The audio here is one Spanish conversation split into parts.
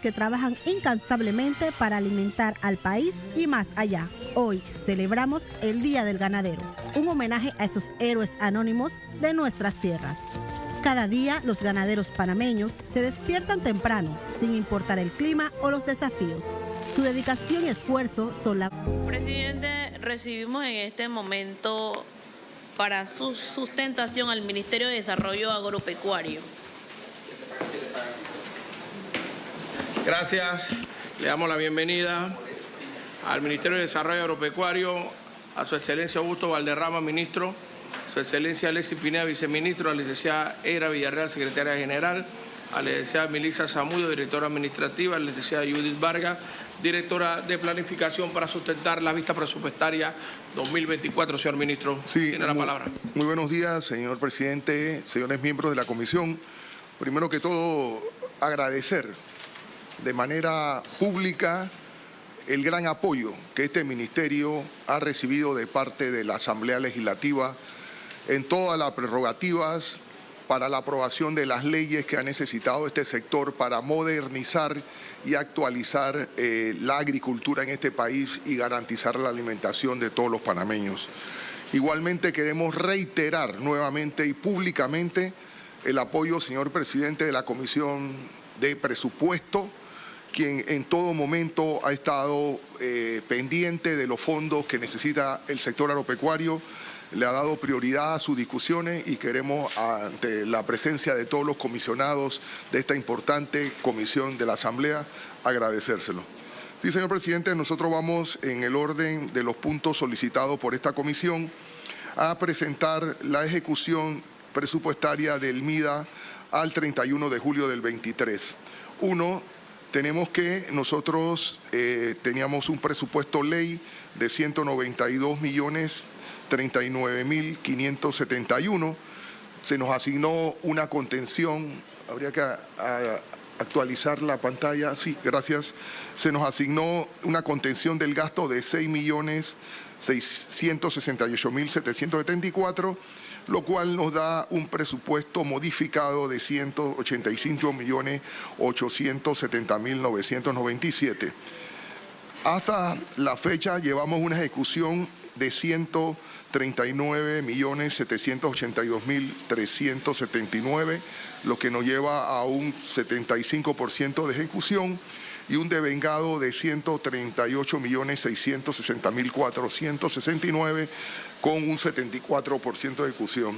que trabajan incansablemente para alimentar al país y más allá. Hoy celebramos el Día del Ganadero, un homenaje a esos héroes anónimos de nuestras tierras. Cada día los ganaderos panameños se despiertan temprano, sin importar el clima o los desafíos. Su dedicación y esfuerzo son la... Presidente, recibimos en este momento para su sustentación al Ministerio de Desarrollo Agropecuario. Gracias. Le damos la bienvenida al Ministerio de Desarrollo Agropecuario, a Su Excelencia Augusto Valderrama, ministro, Su Excelencia Alexis Pineda, viceministro, a la licenciada Eira Villarreal, secretaria general, a la licenciada Melissa Zamudio, directora administrativa, a la licenciada Judith Vargas, directora de planificación, para sustentar la vista presupuestaria 2024. Señor ministro, sí, tiene la palabra. Muy buenos días, señor presidente, señores miembros de la comisión. Primero que todo, agradecer de manera pública el gran apoyo que este ministerio ha recibido de parte de la Asamblea Legislativa en todas las prerrogativas para la aprobación de las leyes que ha necesitado este sector para modernizar y actualizar la agricultura en este país y garantizar la alimentación de todos los panameños. Igualmente queremos reiterar nuevamente y públicamente el apoyo, señor presidente, de la Comisión de Presupuesto, quien en todo momento ha estado pendiente de los fondos que necesita el sector agropecuario, le ha dado prioridad a sus discusiones y queremos, ante la presencia de todos los comisionados de esta importante comisión de la Asamblea, agradecérselo. Sí, señor presidente, nosotros vamos en el orden de los puntos solicitados por esta comisión a presentar la ejecución presupuestaria del MIDA al 31 de julio del 23. Tenemos que nosotros teníamos un presupuesto ley de 192.039.571. Se nos asignó una contención, habría que actualizar la pantalla, sí, gracias. Se nos asignó una contención del gasto de 6.668.774, lo cual nos da un presupuesto modificado de 185.870.997. Hasta la fecha llevamos una ejecución de 139.782.379, lo que nos lleva a un 75% de ejecución y un devengado de 138.660.469 con un 74% de ejecución.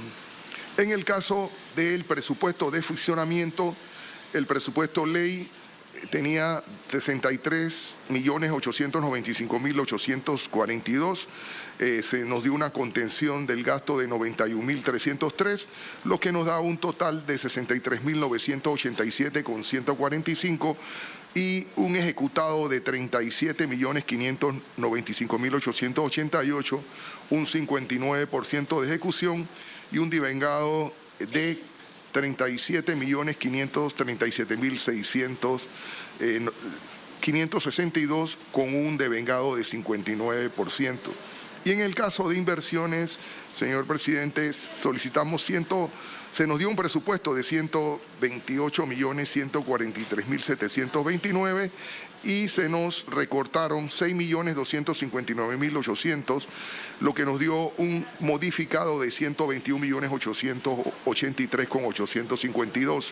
En el caso del presupuesto de funcionamiento, el presupuesto ley tenía 63.895.842. Se nos dio una contención del gasto de 91.303, lo que nos da un total de 63.987 con 145 y un ejecutado de 37.595.888, un 59% de ejecución y un devengado de 37.532.562 con un devengado de 59%. Y en el caso de inversiones, señor presidente, solicitamos se nos dio un presupuesto de 128.143.729 y se nos recortaron 6.259.800, lo que nos dio un modificado de 121.883.852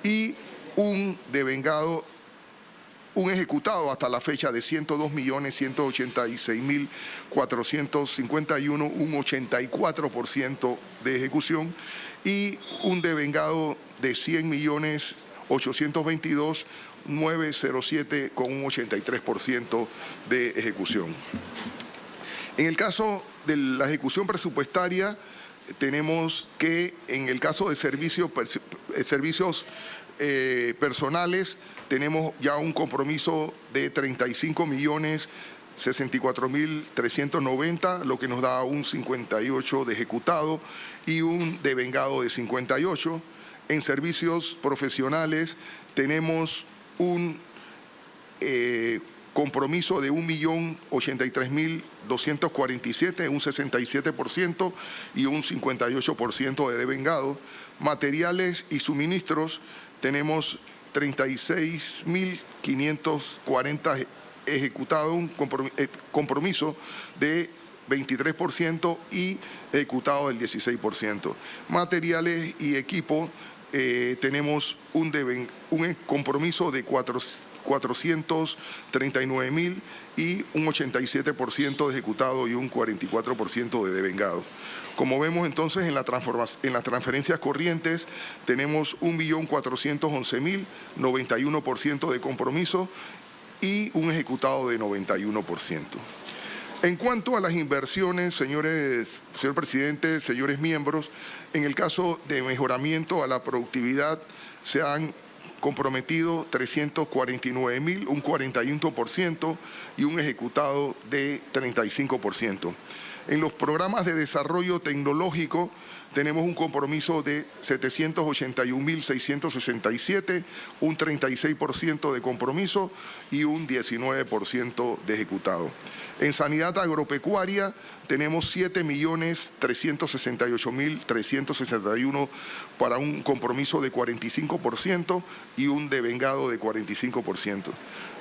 y un devengado, un ejecutado hasta la fecha de 102.186.451, un 84% de ejecución, y un devengado de 100.822.907 con un 83% de ejecución. En el caso de la ejecución presupuestaria, tenemos que en el caso de servicios personales, tenemos ya un compromiso de 35.064.390, lo que nos da un 58 de ejecutado y un devengado de 58. En servicios profesionales tenemos un compromiso de 1.083.247, un 67% y un 58% de devengado. Materiales y suministros tenemos 36.540 ejecutado, un compromiso de 23% y ejecutado del 16%. Materiales y equipo, tenemos un compromiso de 439.000 y un 87% de ejecutado y un 44% de devengado. Como vemos entonces en las transferencias corrientes tenemos 1.411.000, 91% de compromiso y un ejecutado de 91%. En cuanto a las inversiones, señor presidente, señores miembros, en el caso de mejoramiento a la productividad se han comprometido 349.000, un 41% y un ejecutado de 35%. En los programas de desarrollo tecnológico tenemos un compromiso de 781.667, un 36% de compromiso y un 19% de ejecutado. En sanidad agropecuaria tenemos 7.368.361 para un compromiso de 45% y un devengado de 45%.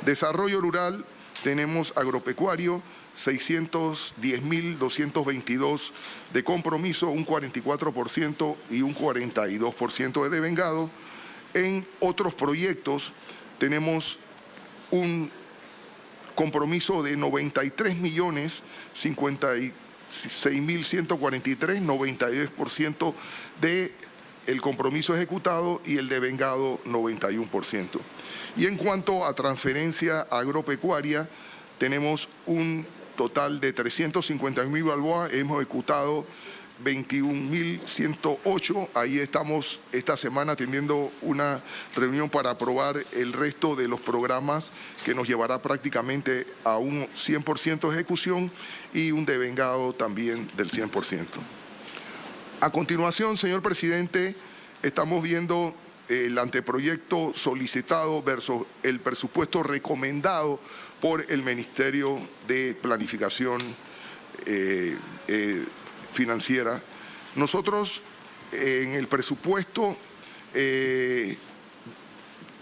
Desarrollo rural tenemos agropecuario 610.222 de compromiso, un 44% y un 42% de devengado. En otros proyectos tenemos un compromiso de 93.056.143, 92% de el compromiso ejecutado y el devengado 91%. Y en cuanto a transferencia agropecuaria, tenemos un total de 350.000 balboas, hemos ejecutado 21.108. Ahí estamos esta semana teniendo una reunión para aprobar el resto de los programas que nos llevará prácticamente a un 100% de ejecución y un devengado también del 100%. A continuación, señor presidente, estamos viendo el anteproyecto solicitado versus el presupuesto recomendado por el Ministerio de Planificación Financiera. Nosotros en el presupuesto,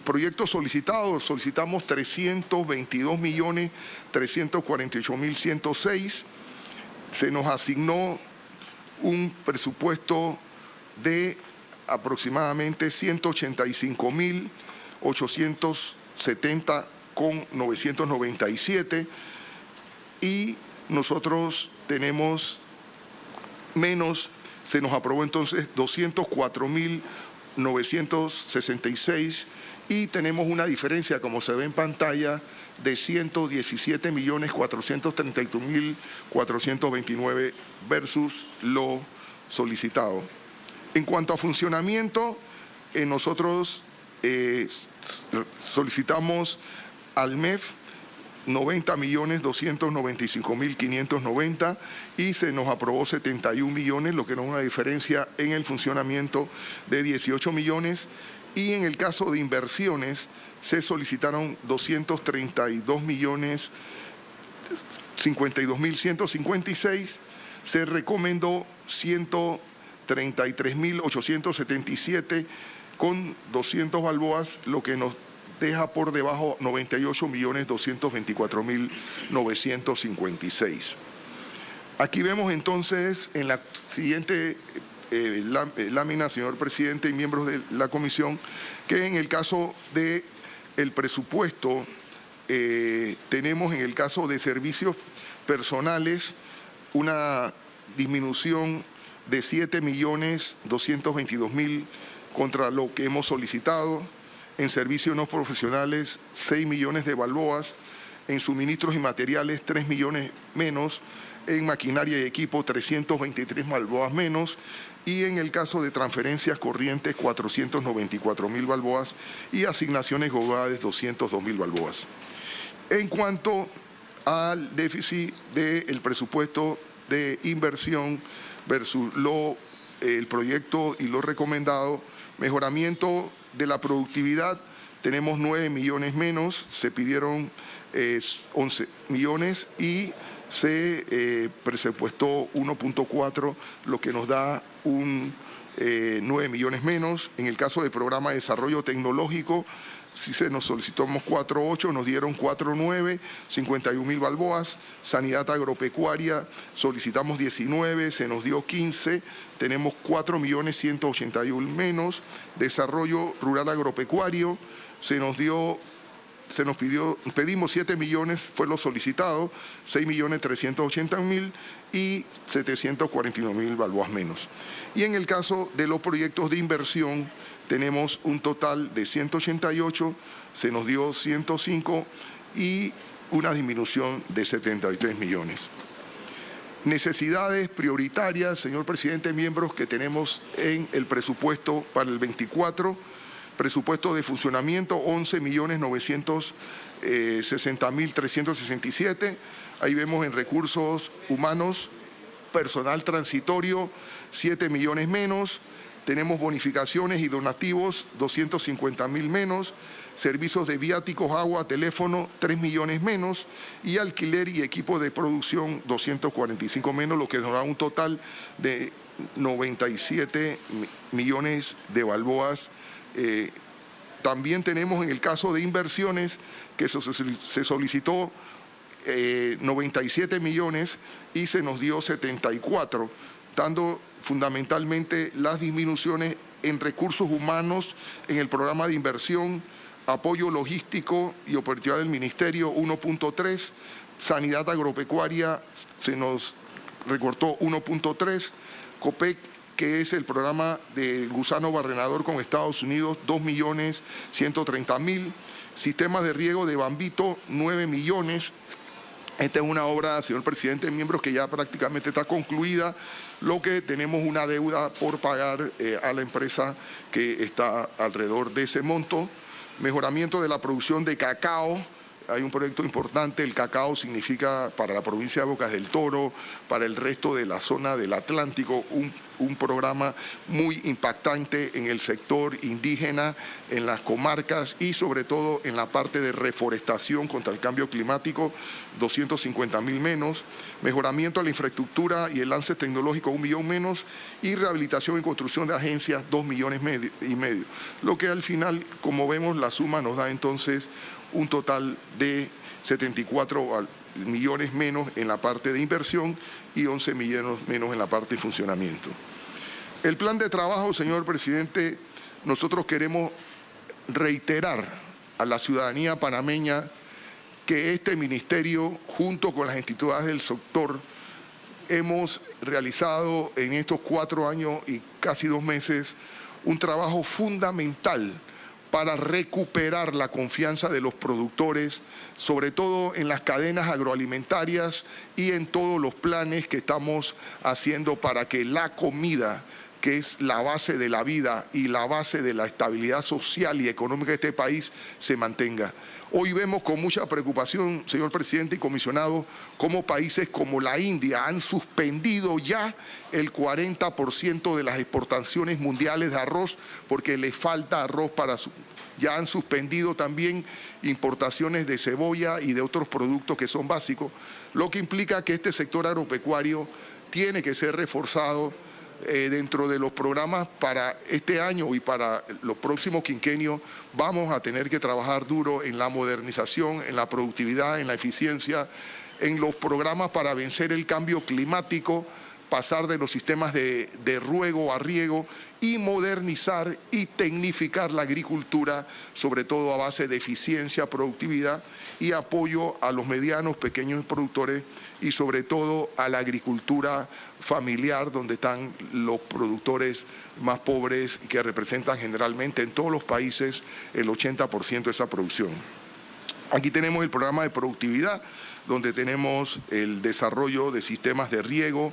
proyecto solicitado, solicitamos 322.348.106. Se nos asignó un presupuesto de aproximadamente 185.870,997 y nosotros tenemos menos, se nos aprobó entonces 204.966 y tenemos una diferencia, como se ve en pantalla, de 117.431.429 versus lo solicitado. En cuanto a funcionamiento, nosotros solicitamos al MEF 90.295.590 y se nos aprobó 71 millones, lo que nos da una diferencia en el funcionamiento de 18 millones. Y en el caso de inversiones se solicitaron 232.052.156, se recomendó 133.877 con 200 balboas, lo que nos deja por debajo 98.224.956. Aquí vemos entonces en la siguiente lámina, señor presidente y miembros de la comisión, que en el caso del presupuesto tenemos en el caso de servicios personales una disminución de 7.222.000 contra lo que hemos solicitado. En servicios no profesionales, 6 millones de balboas. En suministros y materiales, 3 millones menos. En maquinaria y equipo, 323 balboas menos. Y en el caso de transferencias corrientes, 494.000 balboas. Y asignaciones globales, 202.000 balboas. En cuanto al déficit del presupuesto de inversión versus el proyecto y lo recomendado, mejoramiento de la productividad, tenemos 9 millones menos, se pidieron 11 millones y se presupuestó 1.4, lo que nos da un 9 millones menos. En el caso del programa de desarrollo tecnológico, si se nos solicitamos 4.8, nos dieron 4.9, 51.000 balboas. Sanidad agropecuaria, solicitamos 19, se nos dio 15, tenemos 4.181.000 menos. Desarrollo rural agropecuario, pedimos 7 millones, fue lo solicitado, 6.380.000 y 741.000 balboas menos. Y en el caso de los proyectos de inversión, tenemos un total de 188, se nos dio 105 y una disminución de 73 millones. Necesidades prioritarias, señor presidente, miembros, que tenemos en el presupuesto para el 24, presupuesto de funcionamiento 11.960.367. Ahí vemos en recursos humanos, personal transitorio, 7 millones menos. Tenemos bonificaciones y donativos, 250.000 menos. Servicios de viáticos, agua, teléfono, 3 millones menos. Y alquiler y equipo de producción, 245 menos, lo que nos da un total de 97 millones de balboas. También tenemos en el caso de inversiones que se solicitó 97 millones y se nos dio 74, dando fundamentalmente las disminuciones en recursos humanos, en el programa de inversión, apoyo logístico y operatividad del Ministerio 1.3, sanidad agropecuaria se nos recortó 1.3, COPEC, que es el programa de gusano barrenador con Estados Unidos, 2.130.000, sistemas de riego de Bambito, 9 millones. Esta es una obra, señor presidente, miembros, que ya prácticamente está concluida, lo que tenemos una deuda por pagar a la empresa que está alrededor de ese monto. Mejoramiento de la producción de cacao. Hay un proyecto importante, el cacao significa para la provincia de Bocas del Toro, para el resto de la zona del Atlántico, un programa muy impactante en el sector indígena, en las comarcas y sobre todo en la parte de reforestación contra el cambio climático, 250.000 menos. Mejoramiento de la infraestructura y el lance tecnológico, 1 millón menos. Y rehabilitación y construcción de agencias, 2 millones y medio. Lo que al final, como vemos, la suma nos da entonces un total de 74 millones menos en la parte de inversión y 11 millones menos en la parte de funcionamiento. El plan de trabajo, señor presidente, nosotros queremos reiterar a la ciudadanía panameña que este ministerio, junto con las entidades del sector, hemos realizado en estos 4 años y casi 2 meses un trabajo fundamental para recuperar la confianza de los productores, sobre todo en las cadenas agroalimentarias y en todos los planes que estamos haciendo para que la comida, que es la base de la vida y la base de la estabilidad social y económica de este país, se mantenga. Hoy vemos con mucha preocupación, señor presidente y comisionado, cómo países como la India han suspendido ya el 40% de las exportaciones mundiales de arroz porque les falta arroz ya han suspendido también importaciones de cebolla y de otros productos que son básicos, lo que implica que este sector agropecuario tiene que ser reforzado dentro de los programas para este año y para los próximos quinquenios. Vamos a tener que trabajar duro en la modernización, en la productividad, en la eficiencia, en los programas para vencer el cambio climático, pasar de los sistemas de ruego a riego y modernizar y tecnificar la agricultura, sobre todo a base de eficiencia, productividad y apoyo a los medianos, pequeños productores y sobre todo a la agricultura familiar, donde están los productores más pobres y que representan generalmente en todos los países el 80% de esa producción. Aquí tenemos el programa de productividad, donde tenemos el desarrollo de sistemas de riego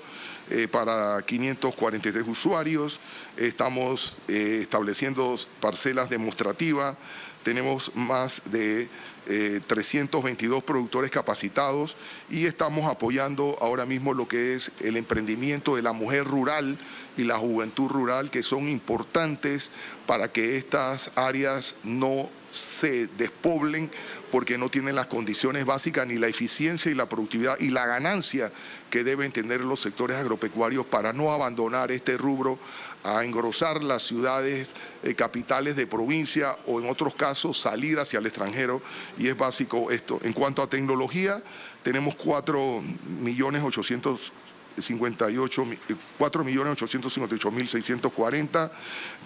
para 543 usuarios. Estamos estableciendo parcelas demostrativas. Tenemos más de 322 productores capacitados y estamos apoyando ahora mismo lo que es el emprendimiento de la mujer rural y la juventud rural, que son importantes para que estas áreas no se despoblen porque no tienen las condiciones básicas ni la eficiencia y la productividad y la ganancia que deben tener los sectores agropecuarios para no abandonar este rubro a engrosar las ciudades capitales de provincia o en otros casos salir hacia el extranjero, y es básico esto. En cuanto a tecnología, tenemos 4.858.640.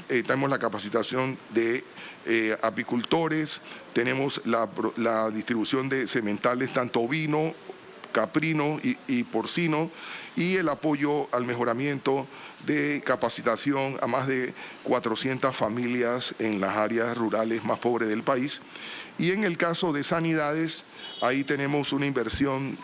Tenemos la capacitación de apicultores, tenemos la distribución de sementales tanto ovino, caprino y porcino, y el apoyo al mejoramiento de capacitación a más de 400 familias en las áreas rurales más pobres del país. Y en el caso de sanidades, ahí tenemos una inversión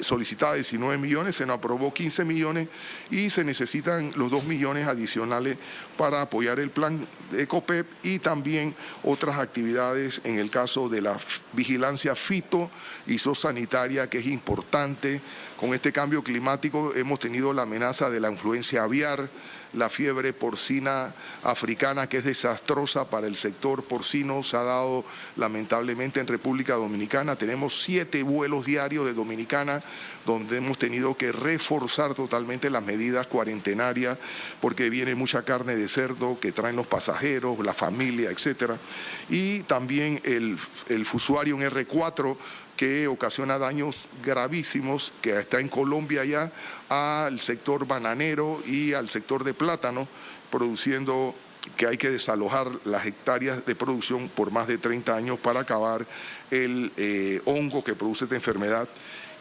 solicitada de 19 millones, se nos aprobó 15 millones y se necesitan los 2 millones adicionales para apoyar el plan de ECOPEP y también otras actividades en el caso de la vigilancia fito y zoosanitaria, que es importante. Con este cambio climático hemos tenido la amenaza de la influencia aviar, la fiebre porcina africana, que es desastrosa para el sector porcino, se ha dado lamentablemente en República Dominicana. Tenemos 7 vuelos diarios de Dominicana donde hemos tenido que reforzar totalmente las medidas cuarentenarias porque viene mucha carne de cerdo que traen los pasajeros, la familia, etcétera. Y también el Fusarium R4, que ocasiona daños gravísimos, que está en Colombia ya, al sector bananero y al sector de plátano, produciendo que hay que desalojar las hectáreas de producción por más de 30 años para acabar el hongo que produce esta enfermedad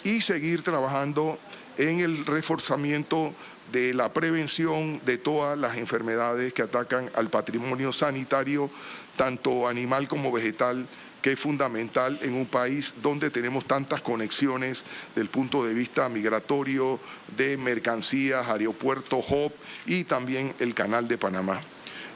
y seguir trabajando en el reforzamiento de la prevención de todas las enfermedades que atacan al patrimonio sanitario, tanto animal como vegetal, que es fundamental en un país donde tenemos tantas conexiones del punto de vista migratorio, de mercancías, aeropuerto, hub y también el Canal de Panamá.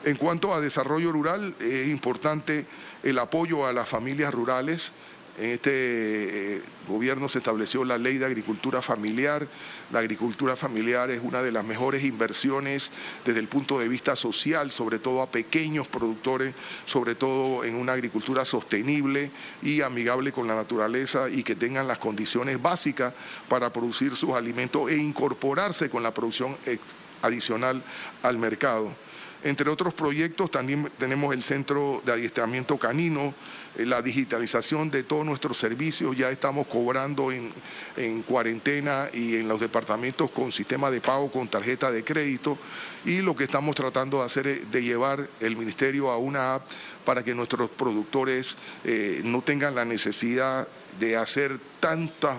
En cuanto a desarrollo rural, es importante el apoyo a las familias rurales. En este gobierno se estableció la ley de agricultura familiar. La agricultura familiar es una de las mejores inversiones desde el punto de vista social, sobre todo a pequeños productores, sobre todo en una agricultura sostenible y amigable con la naturaleza y que tengan las condiciones básicas para producir sus alimentos e incorporarse con la producción adicional al mercado. Entre otros proyectos también tenemos el Centro de Adiestramiento Canino, la digitalización de todos nuestros servicios. Ya estamos cobrando en cuarentena y en los departamentos con sistema de pago con tarjeta de crédito, y lo que estamos tratando de hacer es de llevar el ministerio a una app para que nuestros productores no tengan la necesidad de hacer tantas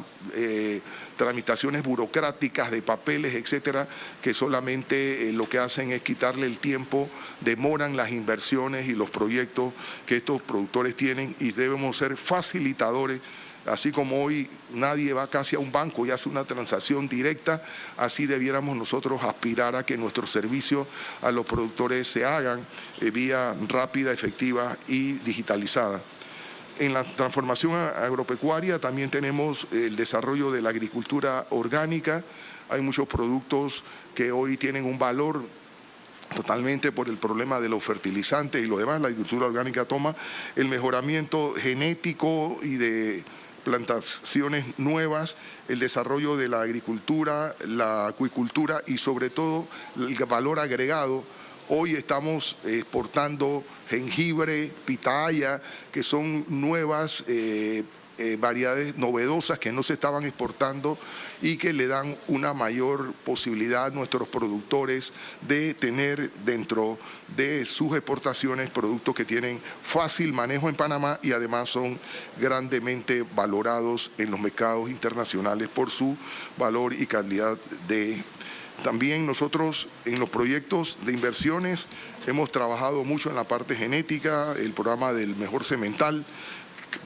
tramitaciones burocráticas de papeles, etcétera, que solamente lo que hacen es quitarle el tiempo, demoran las inversiones y los proyectos que estos productores tienen, y debemos ser facilitadores. Así como hoy nadie va casi a un banco y hace una transacción directa, así debiéramos nosotros aspirar a que nuestros servicios a los productores se hagan vía rápida, efectiva y digitalizada. En la transformación agropecuaria también tenemos el desarrollo de la agricultura orgánica. Hay muchos productos que hoy tienen un valor totalmente por el problema de los fertilizantes y lo demás. La agricultura orgánica toma el mejoramiento genético y de plantaciones nuevas, el desarrollo de la agricultura, la acuicultura y sobre todo el valor agregado. Hoy estamos exportando jengibre, pitaya, que son nuevas variedades novedosas que no se estaban exportando y que le dan una mayor posibilidad a nuestros productores de tener dentro de sus exportaciones productos que tienen fácil manejo en Panamá y además son grandemente valorados en los mercados internacionales por su valor y calidad de. También nosotros en los proyectos de inversiones hemos trabajado mucho en la parte genética, el programa del mejor semental,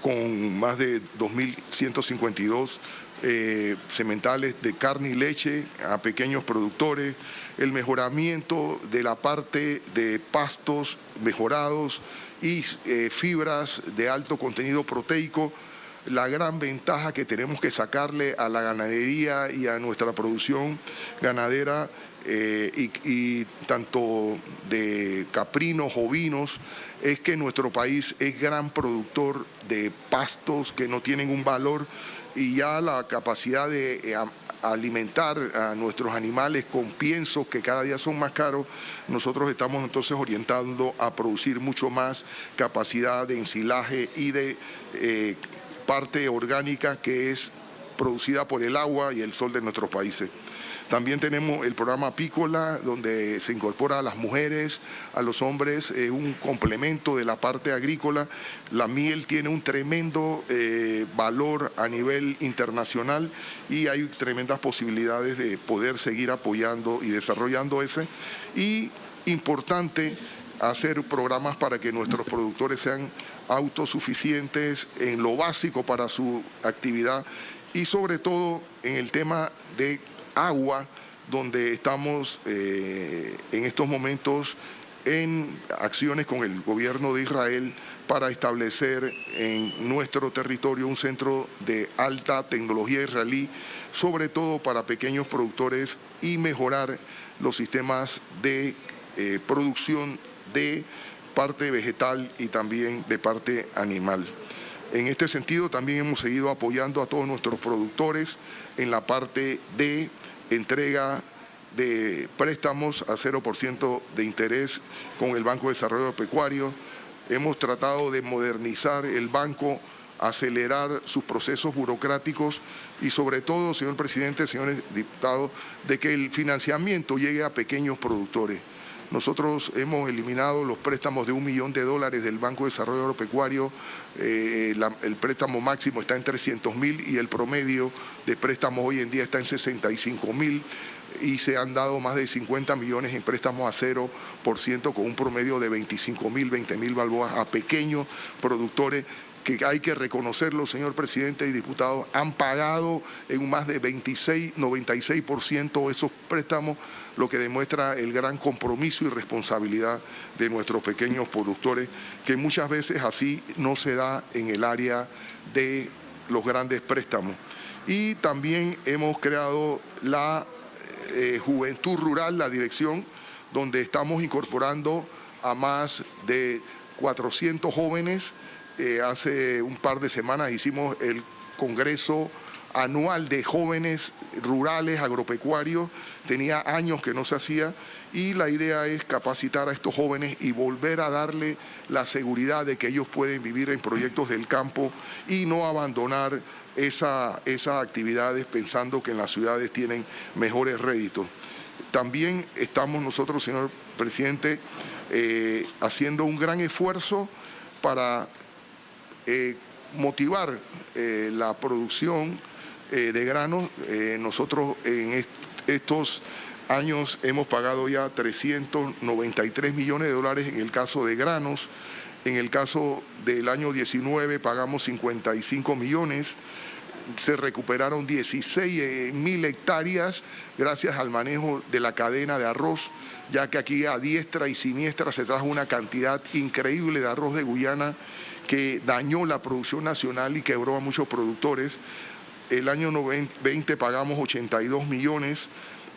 con más de 2.152 sementales de carne y leche a pequeños productores, el mejoramiento de la parte de pastos mejorados y fibras de alto contenido proteico, la gran ventaja que tenemos que sacarle a la ganadería y a nuestra producción ganadera y tanto de caprinos, ovinos, es que nuestro país es gran productor de pastos que no tienen un valor, y ya la capacidad de alimentar a nuestros animales con piensos que cada día son más caros, nosotros estamos entonces orientando a producir mucho más capacidad de ensilaje y de parte orgánica que es producida por el agua y el sol de nuestros países. También tenemos el programa apícola, donde se incorpora a las mujeres, a los hombres, un complemento de la parte agrícola. La miel tiene un tremendo valor a nivel internacional y hay tremendas posibilidades de poder seguir apoyando y desarrollando ese. Y importante hacer programas para que nuestros productores sean autosuficientes en lo básico para su actividad y sobre todo en el tema de agua, donde estamos en estos momentos en acciones con el gobierno de Israel para establecer en nuestro territorio un centro de alta tecnología israelí, sobre todo para pequeños productores, y mejorar los sistemas de producción de parte vegetal y también de parte animal. En este sentido, también hemos seguido apoyando a todos nuestros productores en la parte de entrega de préstamos a 0% de interés con el Banco de Desarrollo Agropecuario. Hemos tratado de modernizar el banco, acelerar sus procesos burocráticos y sobre todo, señor presidente, señores diputados, de que el financiamiento llegue a pequeños productores. Nosotros hemos eliminado los préstamos de $1 millón del Banco de Desarrollo Agropecuario. El préstamo máximo está en 300.000 y el promedio de préstamos hoy en día está en 65.000, y se han dado más de 50 millones en préstamos a 0% con un promedio de 25.000, 20.000 balboas a pequeños productores, que hay que reconocerlo, señor presidente y diputados, han pagado en más de 96% esos préstamos, lo que demuestra el gran compromiso y responsabilidad de nuestros pequeños productores, que muchas veces así no se da en el área de los grandes préstamos. Y también hemos creado la Juventud Rural, la dirección, donde estamos incorporando a más de 400 jóvenes. Hace un par de semanas hicimos el Congreso Anual de Jóvenes Rurales Agropecuarios. Tenía años que no se hacía y la idea es capacitar a estos jóvenes y volver a darle la seguridad de que ellos pueden vivir en proyectos del campo y no abandonar esas actividades pensando que en las ciudades tienen mejores réditos. También estamos nosotros, señor presidente, haciendo un gran esfuerzo para motivar la producción de granos. Nosotros en estos años hemos pagado ya $393 millones en el caso de granos. En el caso del año 19 pagamos 55 millones. Se recuperaron 16.000 hectáreas gracias al manejo de la cadena de arroz, ya que aquí a diestra y siniestra se trajo una cantidad increíble de arroz de Guyana que dañó la producción nacional y quebró a muchos productores. El año 20 pagamos 82 millones,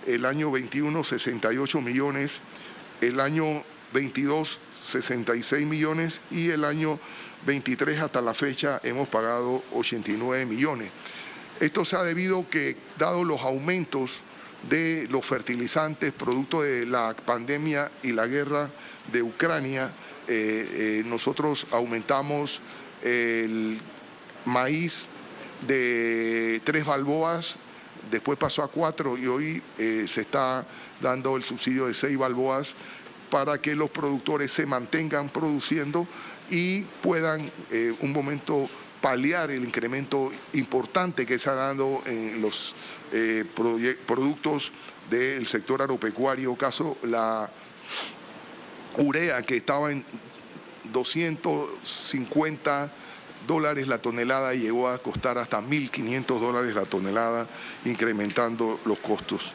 el año 21 68 millones, el año 22 66 millones y el año 23 hasta la fecha hemos pagado 89 millones. Esto se ha debido que, dado los aumentos de los fertilizantes producto de la pandemia y la guerra de Ucrania, nosotros aumentamos el maíz de 3 balboas, después pasó a 4 y hoy se está dando el subsidio de 6 balboas para que los productores se mantengan produciendo y puedan un momento paliar el incremento importante que se ha dado en los productos del sector agropecuario, caso la urea, que estaba en 250 dólares la tonelada y llegó a costar hasta $1.500 la tonelada, incrementando los costos.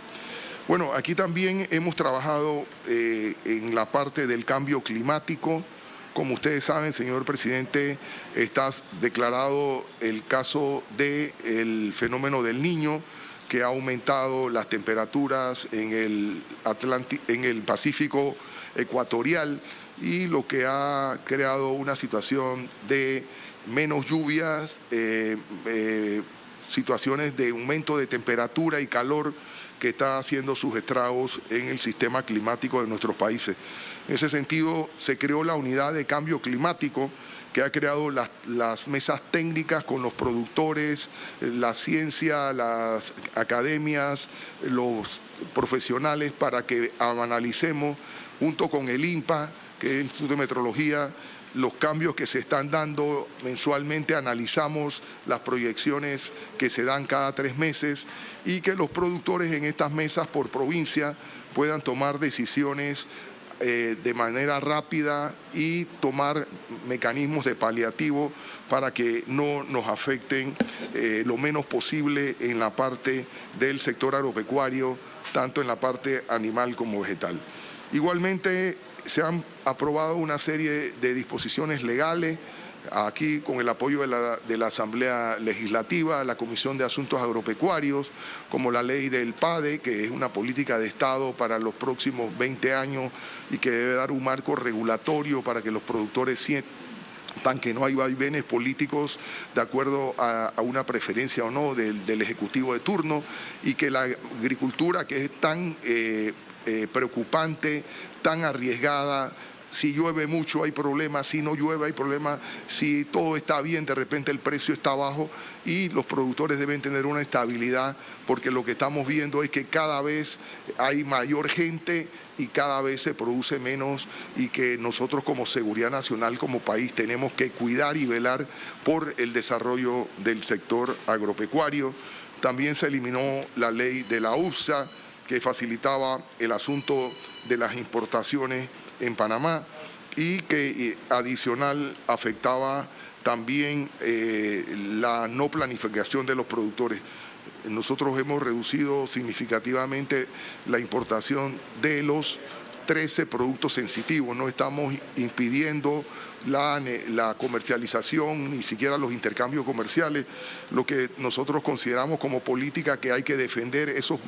Bueno, aquí también hemos trabajado en la parte del cambio climático. Como ustedes saben, señor presidente, está declarado el caso del fenómeno del Niño, que ha aumentado las temperaturas en el Pacífico ecuatorial y lo que ha creado una situación de menos lluvias, situaciones de aumento de temperatura y calor que está haciendo sus estragos en el sistema climático de nuestros países. En ese sentido, se creó la unidad de cambio climático, que ha creado las mesas técnicas con los productores, la ciencia, las academias, los profesionales, para que analicemos junto con el INPA, que es el Instituto de Meteorología, los cambios que se están dando mensualmente. Analizamos las proyecciones que se dan cada 3 meses y que los productores en estas mesas por provincia puedan tomar decisiones de manera rápida y tomar mecanismos de paliativo para que no nos afecten lo menos posible en la parte del sector agropecuario, tanto en la parte animal como vegetal. Igualmente, se han aprobado una serie de disposiciones legales, aquí con el apoyo de la Asamblea Legislativa, la Comisión de Asuntos Agropecuarios, como la ley del PADE, que es una política de Estado para los próximos 20 años y que debe dar un marco regulatorio para que los productores sientan que no hay vaivenes políticos de acuerdo a una preferencia o no del Ejecutivo de turno, y que la agricultura, que es tan preocupante, tan arriesgada, si llueve mucho hay problemas, si no llueve hay problemas, si todo está bien de repente el precio está bajo, y los productores deben tener una estabilidad, porque lo que estamos viendo es que cada vez hay mayor gente y cada vez se produce menos, y que nosotros como seguridad nacional, como país, tenemos que cuidar y velar por el desarrollo del sector agropecuario. También se eliminó la ley de la UPSA, que facilitaba el asunto de las importaciones en Panamá y que adicional afectaba también la no planificación de los productores. Nosotros hemos reducido significativamente la importación de los 13 productos sensitivos. No estamos impidiendo la comercialización, ni siquiera los intercambios comerciales. Lo que nosotros consideramos como política, que hay que defender esos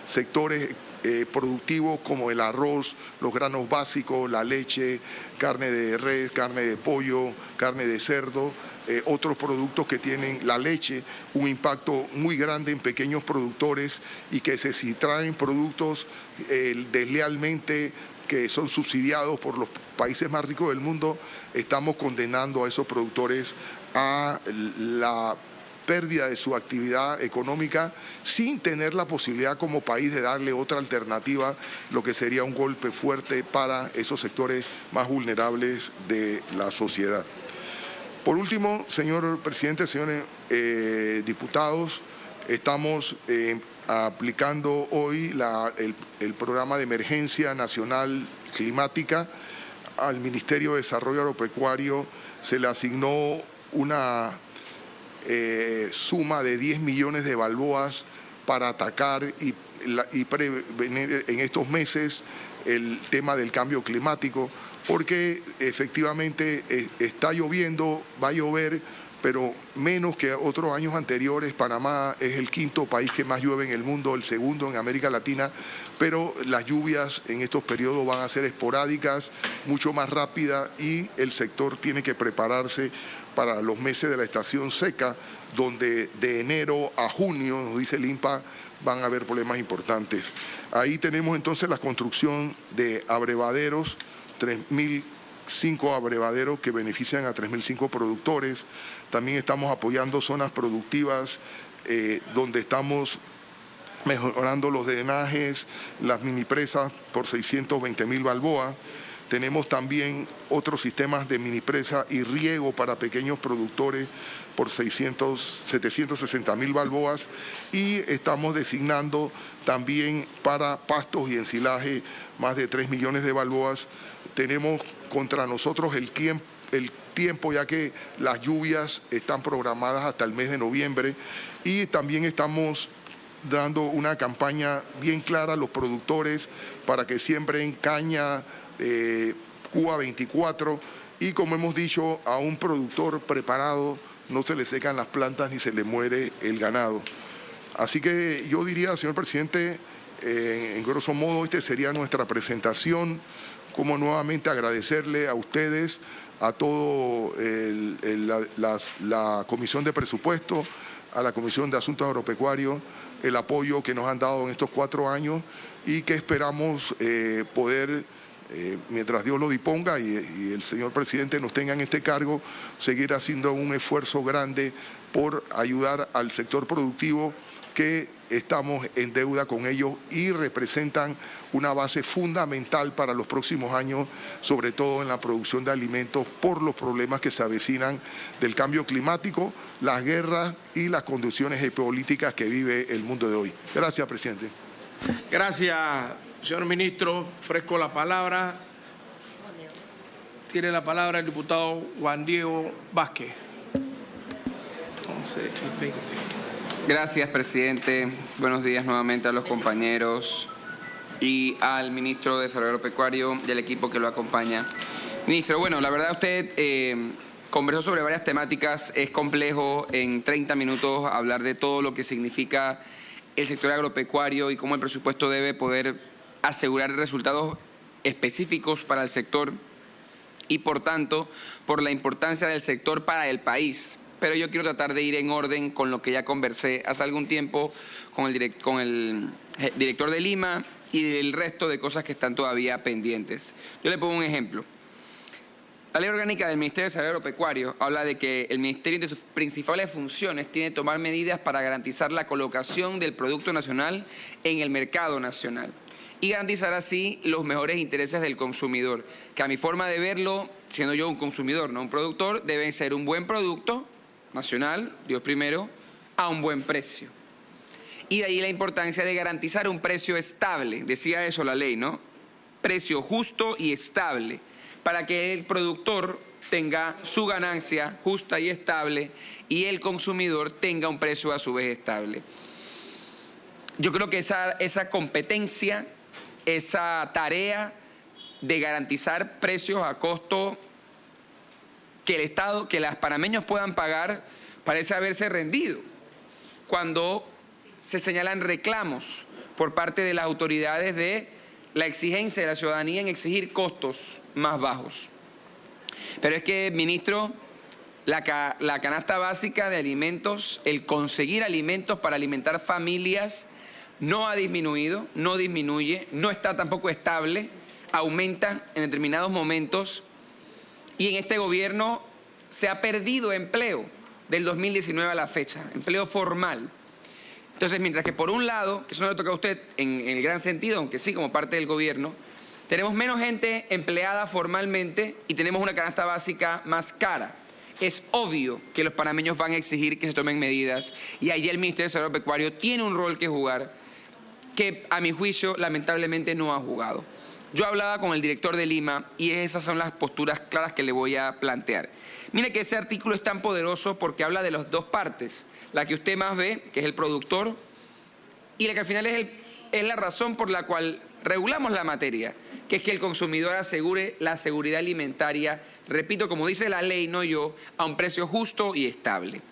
sectores productivos como el arroz, los granos básicos, la leche, carne de res, carne de pollo, carne de cerdo, otros productos que tienen la leche, un impacto muy grande en pequeños productores, y que si traen productos deslealmente que son subsidiados por los países más ricos del mundo, estamos condenando a esos productores a la pérdida de su actividad económica, sin tener la posibilidad como país de darle otra alternativa, lo que sería un golpe fuerte para esos sectores más vulnerables de la sociedad. Por último, señor presidente, señores diputados, estamos aplicando hoy el programa de emergencia nacional climática. Al Ministerio de Desarrollo Agropecuario se le asignó una suma de 10 millones de balboas para atacar y prevenir en estos meses el tema del cambio climático, porque efectivamente está lloviendo, va a llover, pero menos que otros años anteriores. Panamá es el 5º país que más llueve en el mundo, el 2º en América Latina, pero las lluvias en estos periodos van a ser esporádicas, mucho más rápidas, y el sector tiene que prepararse para los meses de la estación seca, donde de enero a junio, nos dice el INPA, van a haber problemas importantes. Ahí tenemos entonces la construcción de abrevaderos, 3.005 abrevaderos que benefician a 3.005 productores. También estamos apoyando zonas productivas donde estamos mejorando los drenajes, las mini presas por 620.000 balboas. Tenemos también otros sistemas de mini presa y riego para pequeños productores por 760.000 balboas, y estamos designando también para pastos y ensilaje más de 3 millones de balboas. Tenemos contra nosotros el tiempo, ya que las lluvias están programadas hasta el mes de noviembre, y también estamos dando una campaña bien clara a los productores para que siembren caña Cuba 24, y como hemos dicho, a un productor preparado no se le secan las plantas ni se le muere el ganado. Así que yo diría, señor presidente, en grosso modo, sería nuestra presentación, como nuevamente agradecerle a ustedes, a todo la Comisión de Presupuesto, a la Comisión de Asuntos Agropecuarios, el apoyo que nos han dado en estos 4 años, y que esperamos poder, mientras Dios lo disponga y el señor presidente nos tenga en este cargo, seguir haciendo un esfuerzo grande por ayudar al sector productivo, que estamos en deuda con ellos y representan una base fundamental para los próximos años, sobre todo en la producción de alimentos, por los problemas que se avecinan del cambio climático, las guerras y las condiciones geopolíticas que vive el mundo de hoy. Gracias, presidente. Gracias, señor ministro. Ofrezco la palabra. Tiene la palabra el diputado Juan Diego Vázquez. 11:20. Gracias, presidente. Buenos días nuevamente a los compañeros y al ministro de Desarrollo Agropecuario y al equipo que lo acompaña. Ministro, bueno, la verdad usted conversó sobre varias temáticas. Es complejo en 30 minutos hablar de todo lo que significa el sector agropecuario y cómo el presupuesto debe poder asegurar resultados específicos para el sector y, por tanto, por la importancia del sector para el país. Pero yo quiero tratar de ir en orden con lo que ya conversé hace algún tiempo con el director de Lima y el resto de cosas que están todavía pendientes. Yo le pongo un ejemplo. La Ley Orgánica del Ministerio de Desarrollo Agropecuario habla de que el Ministerio, entre sus principales funciones, tiene que tomar medidas para garantizar la colocación del producto nacional en el mercado nacional y garantizar así los mejores intereses del consumidor, que a mi forma de verlo, siendo yo un consumidor, no un productor, debe ser un buen producto nacional, Dios primero, a un buen precio. Y de ahí la importancia de garantizar un precio estable, decía eso la ley, ¿no? Precio justo y estable, para que el productor tenga su ganancia justa y estable y el consumidor tenga un precio a su vez estable. Yo creo que esa competencia, esa tarea de garantizar precios a costo que el Estado, que los panameños puedan pagar, parece haberse rendido cuando se señalan reclamos por parte de las autoridades de la exigencia de la ciudadanía en exigir costos más bajos. Pero es que, ministro, la canasta básica de alimentos, el conseguir alimentos para alimentar familias, no ha disminuido, no disminuye, no está tampoco estable, aumenta en determinados momentos. Y en este gobierno se ha perdido empleo del 2019 a la fecha, empleo formal. Entonces, mientras que por un lado, que eso no le toca a usted en el gran sentido, aunque sí como parte del gobierno, tenemos menos gente empleada formalmente y tenemos una canasta básica más cara. Es obvio que los panameños van a exigir que se tomen medidas y allí el Ministerio de Desarrollo Agropecuario tiene un rol que jugar que, a mi juicio, lamentablemente no ha jugado. Yo hablaba con el director de Lima y esas son las posturas claras que le voy a plantear. Mire que ese artículo es tan poderoso porque habla de las dos partes. La que usted más ve, que es el productor, y la que al final es la razón por la cual regulamos la materia, que es que el consumidor asegure la seguridad alimentaria, repito, como dice la ley, no yo, a un precio justo y estable.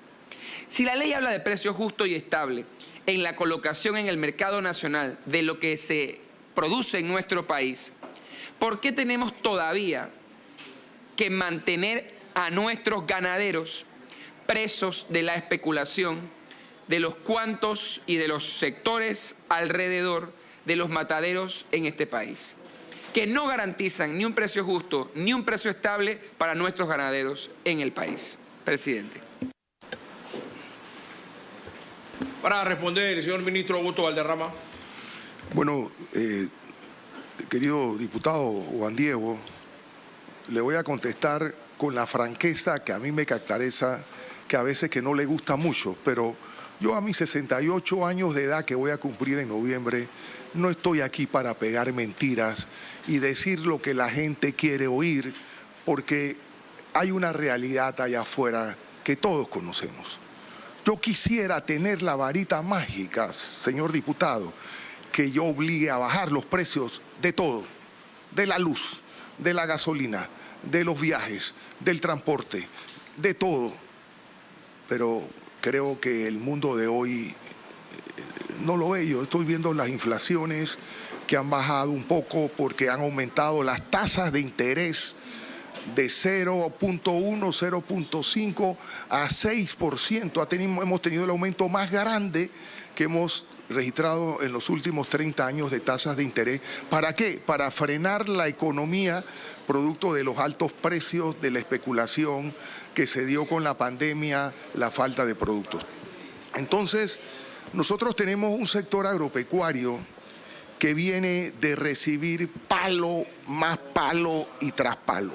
Si la ley habla de precio justo y estable en la colocación en el mercado nacional de lo que se produce en nuestro país, ¿por qué tenemos todavía que mantener a nuestros ganaderos presos de la especulación, de los cuantos y de los sectores alrededor de los mataderos en este país, que no garantizan ni un precio justo ni un precio estable para nuestros ganaderos en el país? Presidente. Para responder, el señor ministro Augusto Valderrama. Bueno, querido diputado Juan Diego, le voy a contestar con la franqueza que a mí me caracteriza, que a veces que no le gusta mucho, pero yo a mis 68 años de edad que voy a cumplir en noviembre, no estoy aquí para pegar mentiras y decir lo que la gente quiere oír, porque hay una realidad allá afuera que todos conocemos. Yo quisiera tener la varita mágica, señor diputado, que yo obligue a bajar los precios de todo, de la luz, de la gasolina, de los viajes, del transporte, de todo. Pero creo que el mundo de hoy no lo ve. Yo estoy viendo las inflaciones que han bajado un poco porque han aumentado las tasas de interés de 0.1, 0.5 a 6%. Hemos tenido el aumento más grande que hemos registrado en los últimos 30 años de tasas de interés. ¿Para qué? Para frenar la economía producto de los altos precios, de la especulación que se dio con la pandemia, la falta de productos. Entonces, nosotros tenemos un sector agropecuario que viene de recibir palo, más palo y tras palo.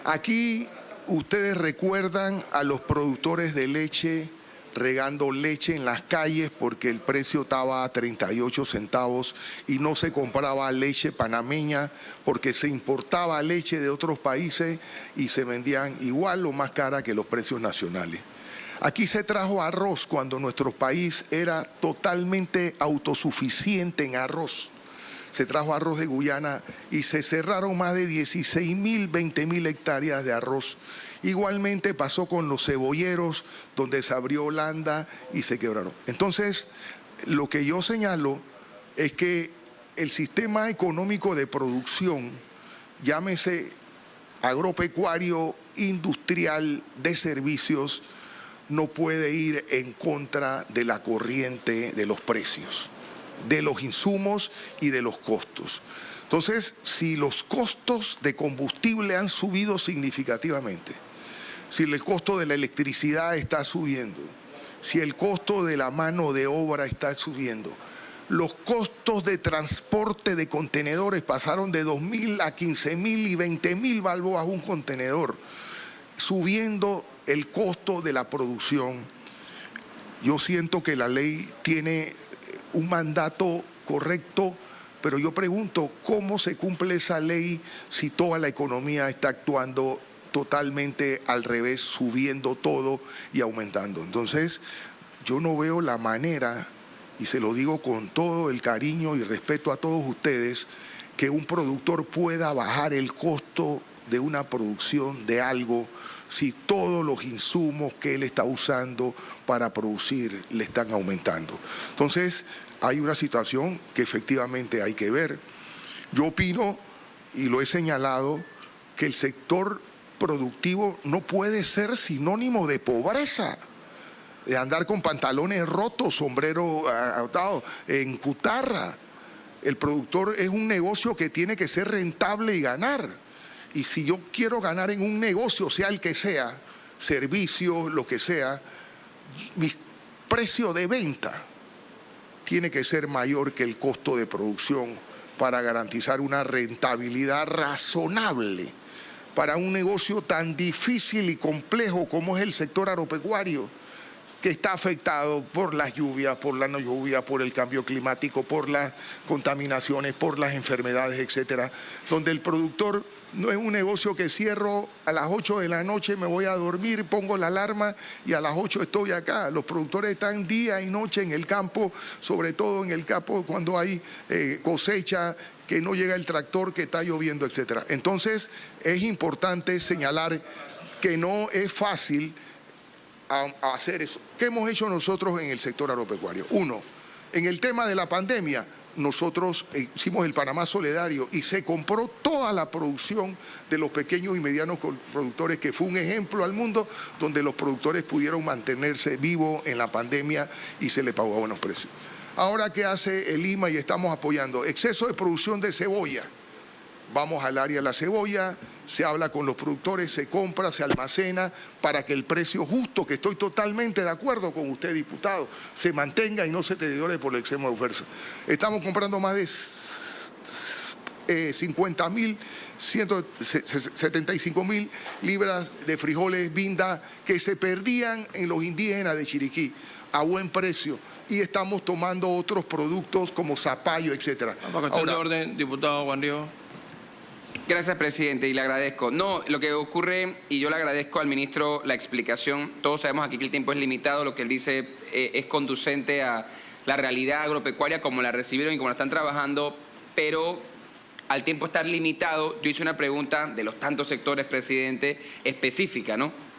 Aquí ustedes recuerdan a los productores de leche regando leche en las calles porque el precio estaba a 38 centavos y no se compraba leche panameña porque se importaba leche de otros países y se vendían igual o más cara que los precios nacionales. Aquí se trajo arroz cuando nuestro país era totalmente autosuficiente en arroz. Se trajo arroz de Guyana y se cerraron más de 16.000, 20.000 hectáreas de arroz. Igualmente pasó con los cebolleros, donde se abrió Holanda y se quebraron. Entonces, lo que yo señalo es que el sistema económico de producción, llámese agropecuario, industrial, de servicios, no puede ir en contra de la corriente de los precios, de los insumos y de los costos. Entonces, si los costos de combustible han subido significativamente, si el costo de la electricidad está subiendo, si el costo de la mano de obra está subiendo, los costos de transporte de contenedores pasaron de 2.000 a 15.000 y 20.000 balboas un contenedor, subiendo el costo de la producción. Yo siento que la ley tiene un mandato correcto, pero yo pregunto, ¿cómo se cumple esa ley si toda la economía está actuando totalmente al revés, subiendo todo y aumentando? Entonces, yo no veo la manera, y se lo digo con todo el cariño y respeto a todos ustedes, que un productor pueda bajar el costo de una producción de algo si todos los insumos que él está usando para producir le están aumentando. Entonces, hay una situación que efectivamente hay que ver. Yo opino, y lo he señalado, que el sector productivo no puede ser sinónimo de pobreza, de andar con pantalones rotos, sombrero atado, en cutarra. El productor es un negocio que tiene que ser rentable y ganar. Y si yo quiero ganar en un negocio, sea el que sea, servicio, lo que sea, mi precio de venta tiene que ser mayor que el costo de producción para garantizar una rentabilidad razonable para un negocio tan difícil y complejo como es el sector agropecuario, que está afectado por las lluvias, por la no lluvia, por el cambio climático, por las contaminaciones, por las enfermedades, etcétera, donde el productor no es un negocio que cierro a las 8 de la noche, me voy a dormir, pongo la alarma y a las 8 estoy acá. Los productores están día y noche en el campo, sobre todo en el campo cuando hay cosecha, que no llega el tractor, que está lloviendo, etcétera. Entonces, es importante señalar que no es fácil a hacer eso. ¿Qué hemos hecho nosotros en el sector agropecuario? Uno, en el tema de la pandemia, nosotros hicimos el Panamá Solidario y se compró toda la producción de los pequeños y medianos productores, que fue un ejemplo al mundo donde los productores pudieron mantenerse vivos en la pandemia y se les pagó a buenos precios. Ahora, ¿qué hace el IMA? Y estamos apoyando exceso de producción de cebolla. Vamos al área de la cebolla, se habla con los productores, se compra, se almacena para que el precio justo, que estoy totalmente de acuerdo con usted, diputado, se mantenga y no se deteriore por el exceso de oferta. Estamos comprando más de 50.000, 175.000 libras de frijoles Vinda que se perdían en los indígenas de Chiriquí a buen precio. Y estamos tomando otros productos como zapallo, etcétera. Para cuestión de orden, diputado Juan Diego. Gracias, presidente, y le agradezco. No, lo que ocurre, y yo le agradezco al ministro la explicación, todos sabemos aquí que el tiempo es limitado, lo que él dice es conducente a la realidad agropecuaria como la recibieron y como la están trabajando, pero al tiempo estar limitado, yo hice una pregunta de los tantos sectores, presidente, específica, ¿no?,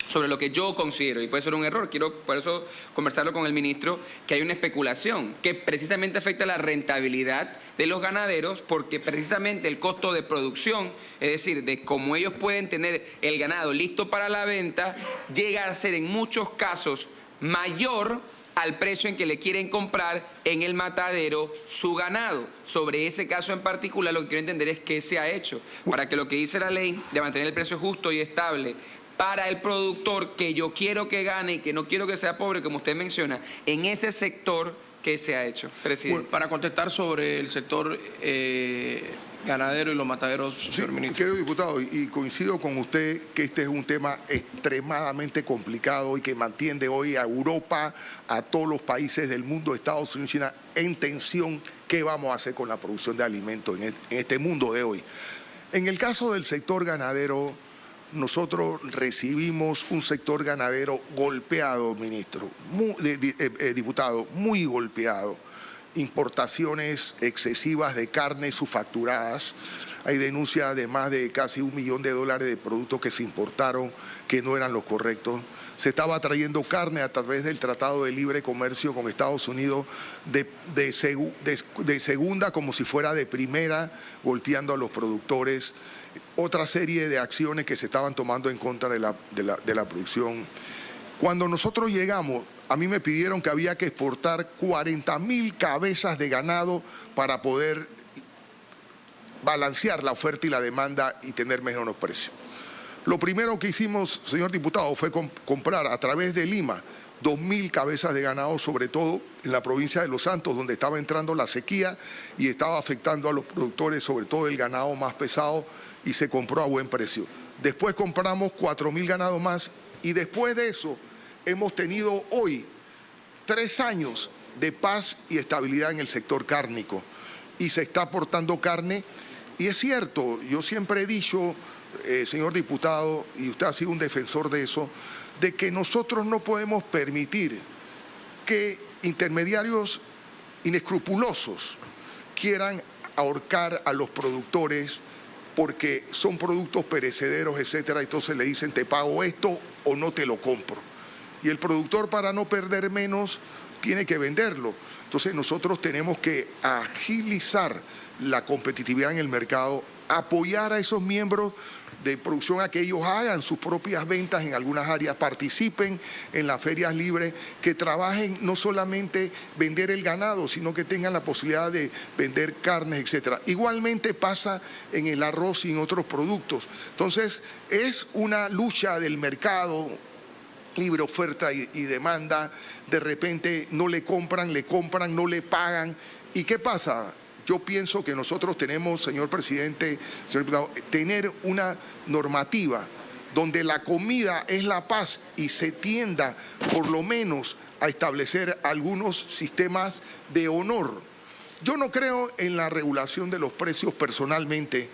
sobre lo que yo considero, y puede ser un error, quiero por eso conversarlo con el ministro, que hay una especulación que precisamente afecta la rentabilidad de los ganaderos, porque precisamente el costo de producción, es decir, de cómo ellos pueden tener el ganado listo para la venta, llega a ser en muchos casos mayor al precio en que le quieren comprar en el matadero su ganado. Sobre ese caso en particular, lo que quiero entender es qué se ha hecho para que lo que dice la ley de mantener el precio justo y estable para el productor, que yo quiero que gane y que no quiero que sea pobre, como usted menciona, en ese sector, ¿qué se ha hecho, presidente? Bueno, para contestar sobre el sector ganadero y los mataderos, señor ministro. Querido diputado, y coincido con usted que este es un tema extremadamente complicado y que mantiene hoy a Europa, a todos los países del mundo, Estados Unidos y China, en tensión. ¿Qué vamos a hacer con la producción de alimentos en este mundo de hoy? En el caso del sector ganadero, nosotros recibimos un sector ganadero golpeado, ministro, diputado, muy golpeado. Importaciones excesivas de carne subfacturadas. Hay denuncias de más de casi $1 millón de productos que se importaron que no eran los correctos. Se estaba trayendo carne a través del Tratado de Libre Comercio con Estados Unidos de segunda como si fuera de primera, golpeando a los productores. Otra serie de acciones que se estaban tomando en contra de la producción. Cuando nosotros llegamos, a mí me pidieron que había que exportar 40.000 cabezas de ganado para poder balancear la oferta y la demanda y tener mejores precios. Lo primero que hicimos, señor diputado, fue comprar a través de Lima 2.000 cabezas de ganado, sobre todo en la provincia de Los Santos, donde estaba entrando la sequía y estaba afectando a los productores, sobre todo el ganado más pesado, y se compró a buen precio. Después compramos 4.000 ganados más y después de eso hemos tenido hoy 3 años de paz y estabilidad en el sector cárnico y se está aportando carne. Y es cierto, yo siempre he dicho, señor diputado, y usted ha sido un defensor de eso, de que nosotros no podemos permitir que intermediarios inescrupulosos quieran ahorcar a los productores porque son productos perecederos, etcétera. Entonces le dicen, te pago esto o no te lo compro. Y el productor, para no perder menos, tiene que venderlo. Entonces nosotros tenemos que agilizar la competitividad en el mercado, apoyar a esos miembros de producción a que ellos hagan sus propias ventas en algunas áreas, participen en las ferias libres, que trabajen no solamente vender el ganado, sino que tengan la posibilidad de vender carnes, etcétera. Igualmente pasa en el arroz y en otros productos. Entonces, es una lucha del mercado, libre oferta y demanda. De repente no le compran, no le pagan. ¿Y qué pasa? Yo pienso que nosotros tenemos, señor presidente, señor diputado, tener una normativa donde la comida es la paz y se tienda por lo menos a establecer algunos sistemas de honor. Yo no creo en la regulación de los precios personalmente,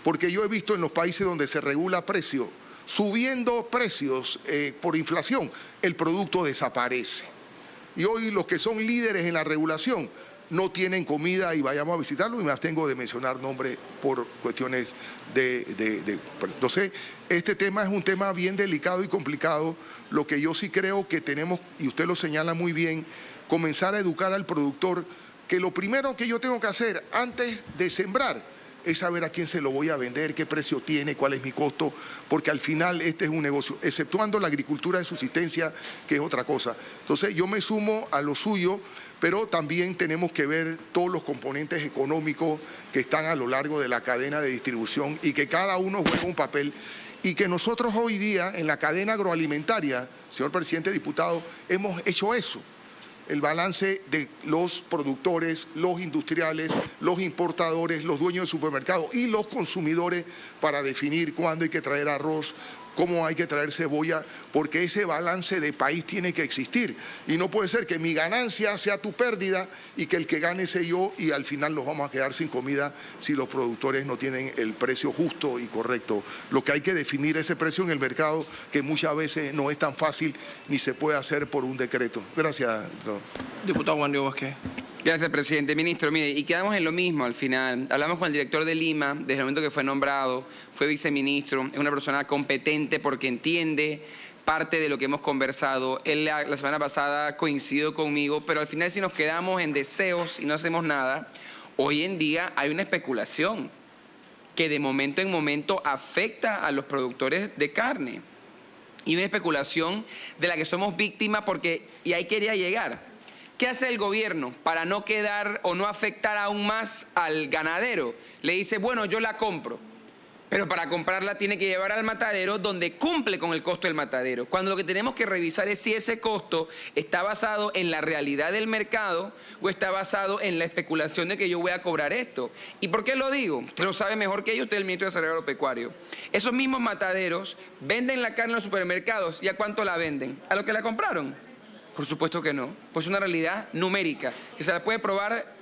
porque yo he visto en los países donde se regula precio, subiendo precios por inflación, el producto desaparece. Y hoy los que son líderes en la regulación no tienen comida y vayamos a visitarlo, y me abstengo de mencionar nombres por cuestiones Entonces, este tema es un tema bien delicado y complicado. Lo que yo sí creo que tenemos, y usted lo señala muy bien, comenzar a educar al productor, que lo primero que yo tengo que hacer antes de sembrar es saber a quién se lo voy a vender, qué precio tiene, cuál es mi costo, porque al final este es un negocio, exceptuando la agricultura de subsistencia, que es otra cosa. Entonces yo me sumo a lo suyo, pero también tenemos que ver todos los componentes económicos que están a lo largo de la cadena de distribución y que cada uno juega un papel, y que nosotros hoy día en la cadena agroalimentaria, señor presidente, diputado, hemos hecho eso. El balance de los productores, los industriales, los importadores, los dueños de supermercados y los consumidores para definir cuándo hay que traer arroz, cómo hay que traer cebolla, porque ese balance de país tiene que existir. Y no puede ser que mi ganancia sea tu pérdida y que el que gane sea yo y al final nos vamos a quedar sin comida si los productores no tienen el precio justo y correcto. Lo que hay que definir ese precio en el mercado, que muchas veces no es tan fácil ni se puede hacer por un decreto. Gracias, doctor. Diputado Juan Diego Vázquez. Gracias, presidente. Ministro, mire, y quedamos en lo mismo al final. Hablamos con el director de Lima, desde el momento que fue nombrado, fue viceministro, es una persona competente porque entiende parte de lo que hemos conversado. Él la semana pasada coincidió conmigo, pero al final si nos quedamos en deseos y no hacemos nada, hoy en día hay una especulación que de momento en momento afecta a los productores de carne. Y una especulación de la que somos víctimas porque, y ahí quería llegar, ¿qué hace el gobierno para no quedar o no afectar aún más al ganadero? Le dice, bueno, yo la compro, pero para comprarla tiene que llevar al matadero donde cumple con el costo del matadero. Cuando lo que tenemos que revisar es si ese costo está basado en la realidad del mercado o está basado en la especulación de que yo voy a cobrar esto. ¿Y por qué lo digo? Usted lo sabe mejor que yo, usted es el ministro de Desarrollo Agropecuario. Esos mismos mataderos venden la carne en los supermercados. ¿Y a cuánto la venden? ¿A lo que la compraron? Por supuesto que no, pues es una realidad numérica, que se la puede probar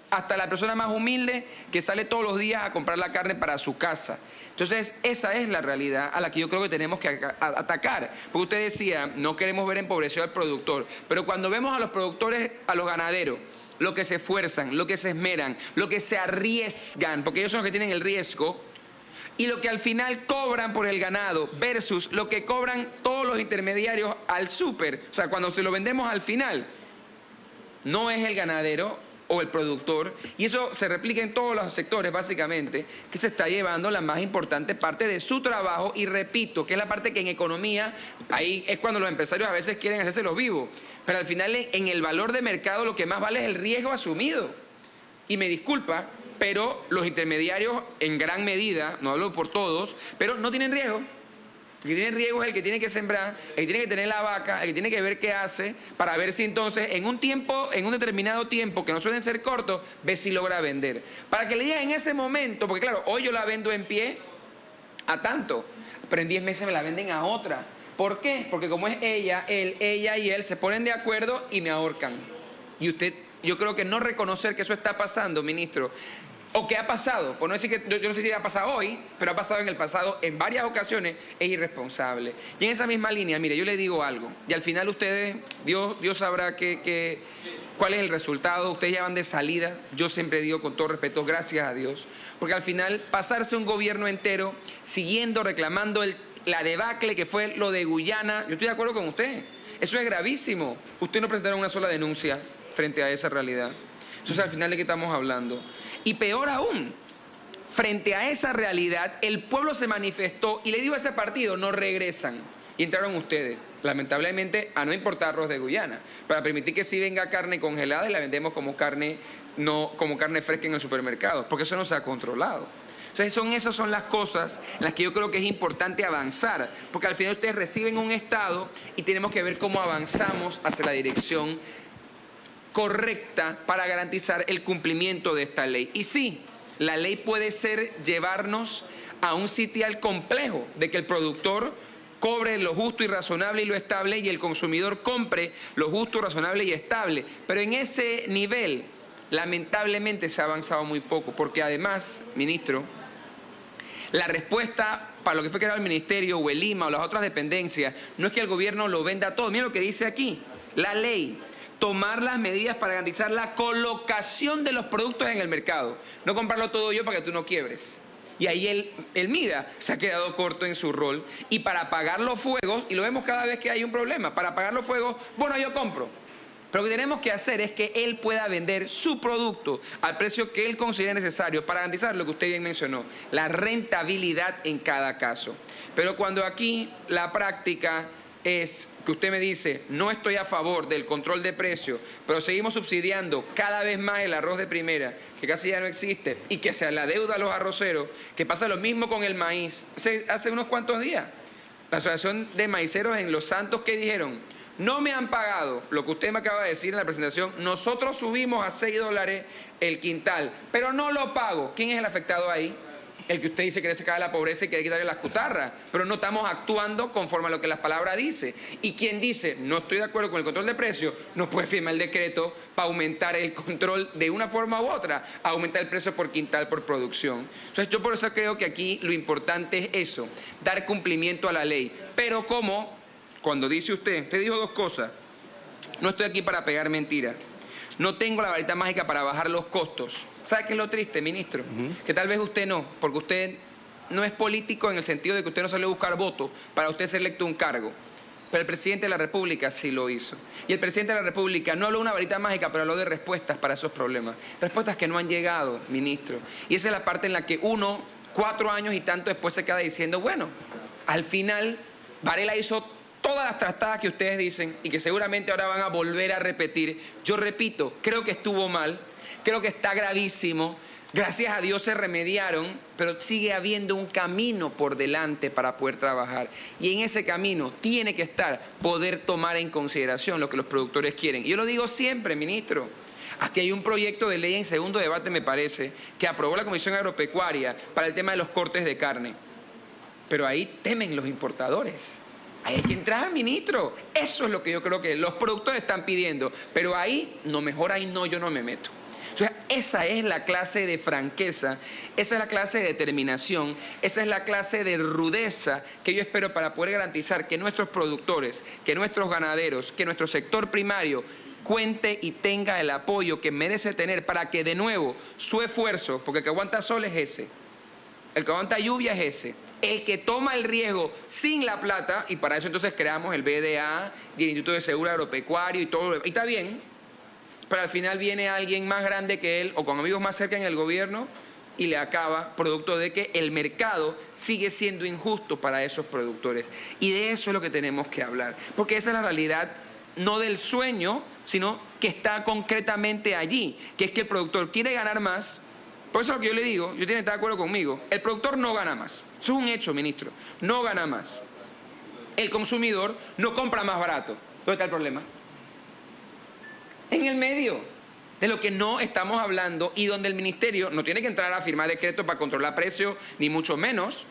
hasta la persona más humilde que sale todos los días a comprar la carne para su casa. Entonces, esa es la realidad a la que yo creo que tenemos que atacar. Porque usted decía, no queremos ver empobrecido al productor, pero cuando vemos a los productores, a los ganaderos, lo que se esfuerzan, lo que se esmeran, lo que se arriesgan, porque ellos son los que tienen el riesgo, y lo que al final cobran por el ganado versus lo que cobran todos los intermediarios al súper. O sea, cuando se lo vendemos al final, no es el ganadero o el productor, y eso se replica en todos los sectores básicamente, que se está llevando la más importante parte de su trabajo, y repito, que es la parte que en economía, ahí es cuando los empresarios a veces quieren hacerse los vivos, pero al final en el valor de mercado lo que más vale es el riesgo asumido. Y me disculpa, pero los intermediarios en gran medida, no hablo por todos, pero no tienen riesgo. El que tiene riesgo es el que tiene que sembrar, el que tiene que tener la vaca, el que tiene que ver qué hace, para ver si entonces en un determinado tiempo, que no suelen ser cortos, ve si logra vender. Para que le diga en ese momento, porque claro, hoy yo la vendo en pie a tanto, pero en 10 meses me la venden a otra. ¿Por qué? Porque como es ella y él se ponen de acuerdo y me ahorcan. Y usted, yo creo que no reconocer que eso está pasando, ministro, o que ha pasado, por no decir que yo no sé si ha pasado hoy, pero ha pasado en el pasado en varias ocasiones, es irresponsable. Y en esa misma línea, mire, yo le digo algo, y al final ustedes, Dios sabrá cuál es el resultado, ustedes ya van de salida, yo siempre digo con todo respeto, gracias a Dios, porque al final pasarse un gobierno entero siguiendo, reclamando la debacle que fue lo de Guyana, yo estoy de acuerdo con usted, eso es gravísimo. Usted no presentaron una sola denuncia frente a esa realidad. Entonces, al final, ¿de qué estamos hablando? Y peor aún, frente a esa realidad, el pueblo se manifestó y le dijo a ese partido, no regresan. Y entraron ustedes, lamentablemente, a no importar arroz de Guyana, para permitir que sí venga carne congelada y la vendemos como carne fresca en el supermercado, porque eso no se ha controlado. Entonces, esas son las cosas en las que yo creo que es importante avanzar, porque al final ustedes reciben un Estado y tenemos que ver cómo avanzamos hacia la dirección correcta para garantizar el cumplimiento de esta ley. Y sí, la ley puede llevarnos a un sitial complejo de que el productor cobre lo justo y razonable y lo estable y el consumidor compre lo justo, razonable y estable. Pero en ese nivel, lamentablemente, se ha avanzado muy poco, porque además, ministro, la respuesta para lo que fue creado el ministerio o el Lima o las otras dependencias no es que el gobierno lo venda todo. Miren lo que dice aquí, la ley: tomar las medidas para garantizar la colocación de los productos en el mercado. No comprarlo todo yo para que tú no quiebres. Y ahí el MIDA se ha quedado corto en su rol. Y para apagar los fuegos, y lo vemos cada vez que hay un problema, para apagar los fuegos, bueno, yo compro. Pero lo que tenemos que hacer es que él pueda vender su producto al precio que él considere necesario para garantizar lo que usted bien mencionó, la rentabilidad en cada caso. Pero cuando aquí la práctica es que usted me dice, no estoy a favor del control de precios, pero seguimos subsidiando cada vez más el arroz de primera, que casi ya no existe, y que se la deuda a los arroceros, que pasa lo mismo con el maíz. Hace unos cuantos días, la Asociación de Maiceros en Los Santos, ¿qué dijeron? No me han pagado lo que usted me acaba de decir en la presentación, nosotros subimos a $6 el quintal, pero no lo pago. ¿Quién es el afectado ahí? el que usted dice que quiere sacar la pobreza y quiere quitarle las cutarras, pero no estamos actuando conforme a lo que las palabras dicen. Y quien dice no estoy de acuerdo con el control de precios, no puede firmar el decreto para aumentar el control de una forma u otra, aumentar el precio por quintal por producción. Entonces yo por eso creo que aquí lo importante es eso, dar cumplimiento a la ley. Pero como, cuando dice usted dijo dos cosas, no estoy aquí para pegar mentiras, no tengo la varita mágica para bajar los costos. ¿Sabe qué es lo triste, ministro? Que tal vez usted no, porque usted no es político en el sentido de que usted no sale a buscar votos para usted ser electo a un cargo. Pero el presidente de la República sí lo hizo. Y el presidente de la República no habló de una varita mágica, pero habló de respuestas para esos problemas. Respuestas que no han llegado, ministro. Y esa es la parte en la que uno, 4 años y tanto después se queda diciendo, bueno, al final Varela hizo todas las trastadas que ustedes dicen y que seguramente ahora van a volver a repetir. Yo repito, creo que estuvo mal, creo que está gravísimo. Gracias a Dios se remediaron, pero sigue habiendo un camino por delante para poder trabajar. Y en ese camino tiene que estar poder tomar en consideración lo que los productores quieren. Y yo lo digo siempre, ministro. Aquí hay un proyecto de ley en segundo debate, me parece, que aprobó la Comisión Agropecuaria para el tema de los cortes de carne. Pero ahí temen los importadores. Ahí hay que entrar, ministro. Eso es lo que yo creo que los productores están pidiendo. Pero ahí, no, mejor ahí no, yo no me meto. O sea, esa es la clase de franqueza, esa es la clase de determinación, esa es la clase de rudeza que yo espero para poder garantizar que nuestros productores, que nuestros ganaderos, que nuestro sector primario cuente y tenga el apoyo que merece tener para que de nuevo su esfuerzo, porque el que aguanta sol es ese, el que aguanta lluvia es ese, el que toma el riesgo sin la plata, y para eso entonces creamos el BDA y el Instituto de Seguro Agropecuario y todo, y está bien. Pero al final viene alguien más grande que él o con amigos más cerca en el gobierno y le acaba, producto de que el mercado sigue siendo injusto para esos productores. Y de eso es lo que tenemos que hablar. Porque esa es la realidad, no del sueño, sino que está concretamente allí. Que es que el productor quiere ganar más. Por eso es lo que yo le digo, yo tiene que estar de acuerdo conmigo. El productor no gana más. Eso es un hecho, ministro. No gana más. El consumidor no compra más barato. ¿Dónde está el problema? En el medio de lo que no estamos hablando y donde el ministerio no tiene que entrar a firmar decretos para controlar precios, ni mucho menos,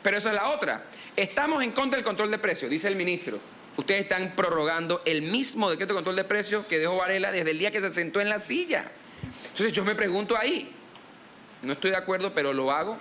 pero esa es la otra. Estamos en contra del control de precios, dice el ministro. Ustedes están prorrogando el mismo decreto de control de precios que dejó Varela desde el día que se sentó en la silla. Entonces yo me pregunto ahí, no estoy de acuerdo, pero lo hago.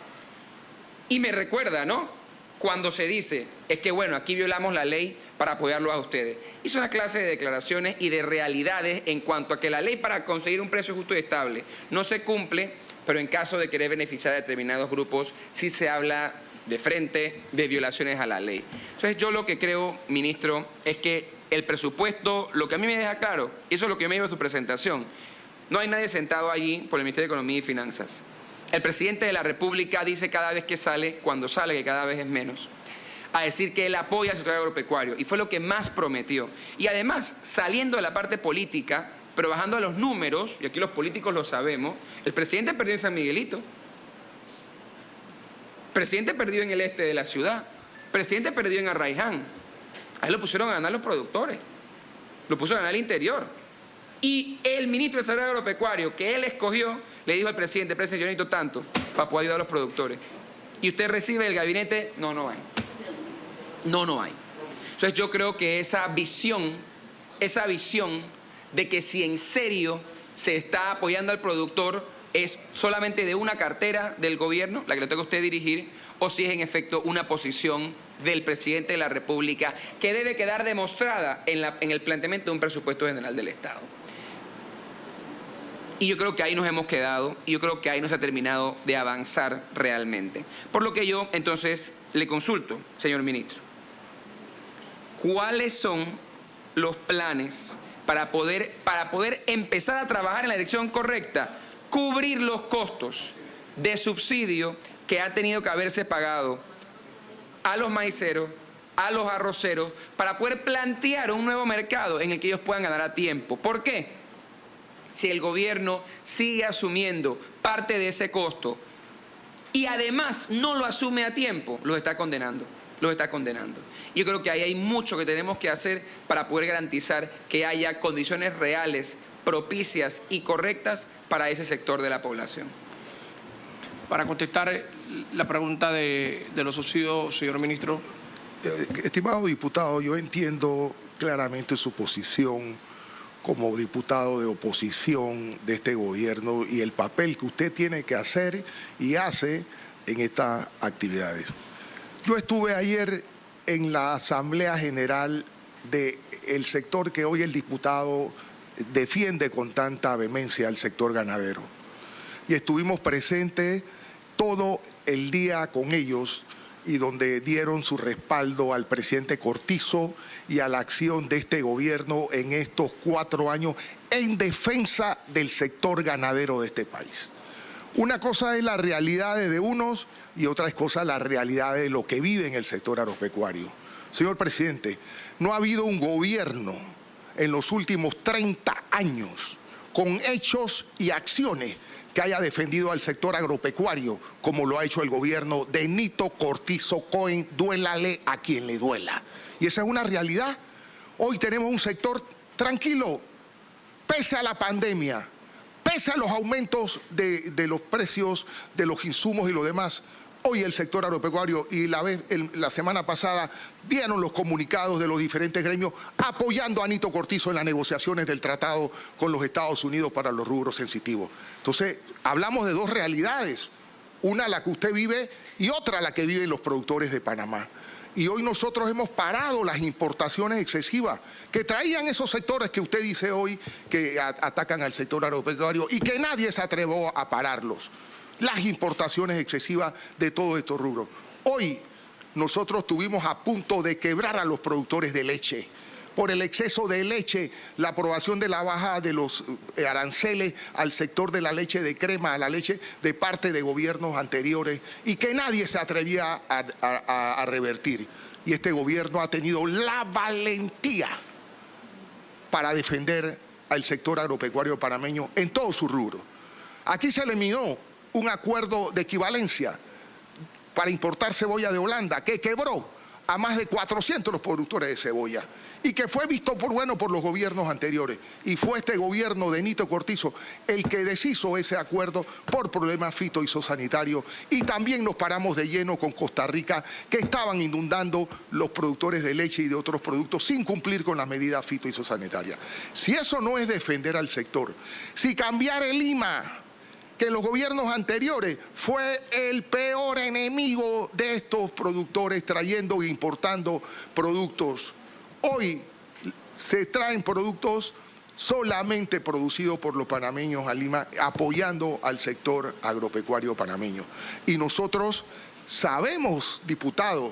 Y me recuerda, ¿no? Cuando se dice, es que bueno, aquí violamos la ley para apoyarlos a ustedes. Hizo una clase de declaraciones y de realidades en cuanto a que la ley para conseguir un precio justo y estable no se cumple, pero en caso de querer beneficiar a determinados grupos, sí se habla de frente de violaciones a la ley. Entonces yo lo que creo, ministro, es que el presupuesto, lo que a mí me deja claro, y eso es lo que me dijo en su presentación, no hay nadie sentado allí por el Ministerio de Economía y Finanzas. El presidente de la República dice cada vez que sale, cuando sale, que cada vez es menos, a decir que él apoya al sector agropecuario. Y fue lo que más prometió. Y además, saliendo de la parte política, pero bajando a los números, y aquí los políticos lo sabemos, el presidente perdió en San Miguelito. El presidente perdió en el este de la ciudad. El presidente perdió en Arraiján. Ahí lo pusieron a ganar los productores. Lo puso a ganar el interior. Y el ministro de Desarrollo Agropecuario, que él escogió, le dijo al presidente, yo necesito tanto para poder ayudar a los productores. Y usted recibe el gabinete, no hay. No hay. Entonces yo creo que esa visión de que si en serio se está apoyando al productor es solamente de una cartera del gobierno, la que le toca a usted dirigir, o si es en efecto una posición del presidente de la República que debe quedar demostrada en el planteamiento de un presupuesto general del Estado. Y yo creo que ahí nos hemos quedado y yo creo que ahí no se ha terminado de avanzar realmente. Por lo que yo entonces le consulto, señor ministro, ¿cuáles son los planes para poder empezar a trabajar en la dirección correcta? Cubrir los costos de subsidio que ha tenido que haberse pagado a los maiceros, a los arroceros, para poder plantear un nuevo mercado en el que ellos puedan ganar a tiempo. ¿Por qué? Si el gobierno sigue asumiendo parte de ese costo y además no lo asume a tiempo, los está condenando. Yo creo que ahí hay mucho que tenemos que hacer para poder garantizar que haya condiciones reales, propicias y correctas para ese sector de la población. para contestar la pregunta de los subsidios, señor ministro. Estimado diputado, yo entiendo claramente su posición como diputado de oposición de este gobierno y el papel que usted tiene que hacer y hace en estas actividades. Yo estuve ayer en la Asamblea General del sector que hoy el diputado defiende con tanta vehemencia, el sector ganadero. Y estuvimos presentes todo el día con ellos y donde dieron su respaldo al presidente Cortizo y a la acción de este gobierno en estos 4 años en defensa del sector ganadero de este país. Una cosa es la realidad de unos y otra cosa la realidad de lo que vive en el sector agropecuario. Señor presidente, no ha habido un gobierno en los últimos 30 años con hechos y acciones que haya defendido al sector agropecuario como lo ha hecho el gobierno de Nito Cortizo Cohen, duélale a quien le duela. Y esa es una realidad. Hoy tenemos un sector tranquilo, pese a la pandemia, pese a los aumentos de los precios de los insumos y lo demás. Hoy el sector agropecuario, y la semana pasada vieron los comunicados de los diferentes gremios apoyando a Nito Cortizo en las negociaciones del tratado con los Estados Unidos para los rubros sensitivos. Entonces, hablamos de dos realidades, una la que usted vive y otra la que viven los productores de Panamá. Y hoy nosotros hemos parado las importaciones excesivas que traían esos sectores que usted dice hoy que atacan al sector agropecuario y que nadie se atrevió a pararlos. Las importaciones excesivas de todos estos rubros. Hoy nosotros estuvimos a punto de quebrar a los productores de leche por el exceso de leche, la aprobación de la baja de los aranceles al sector de la leche de crema, a la leche de parte de gobiernos anteriores y que nadie se atrevía a revertir. Y este gobierno ha tenido la valentía para defender al sector agropecuario panameño en todo su rubro. Aquí se eliminó un acuerdo de equivalencia para importar cebolla de Holanda que quebró a más de 400 los productores de cebolla y que fue visto por bueno por los gobiernos anteriores. Y fue este gobierno de Nito Cortizo el que deshizo ese acuerdo por problemas fito y zoosanitarios. Y también nos paramos de lleno con Costa Rica, que estaban inundando los productores de leche y de otros productos sin cumplir con las medidas fito y zoosanitarias. Si eso no es defender al sector, si cambiar el IMA, que en los gobiernos anteriores fue el peor enemigo de estos productores trayendo e importando productos. Hoy se traen productos solamente producidos por los panameños a Lima, apoyando al sector agropecuario panameño. Y nosotros sabemos, diputado,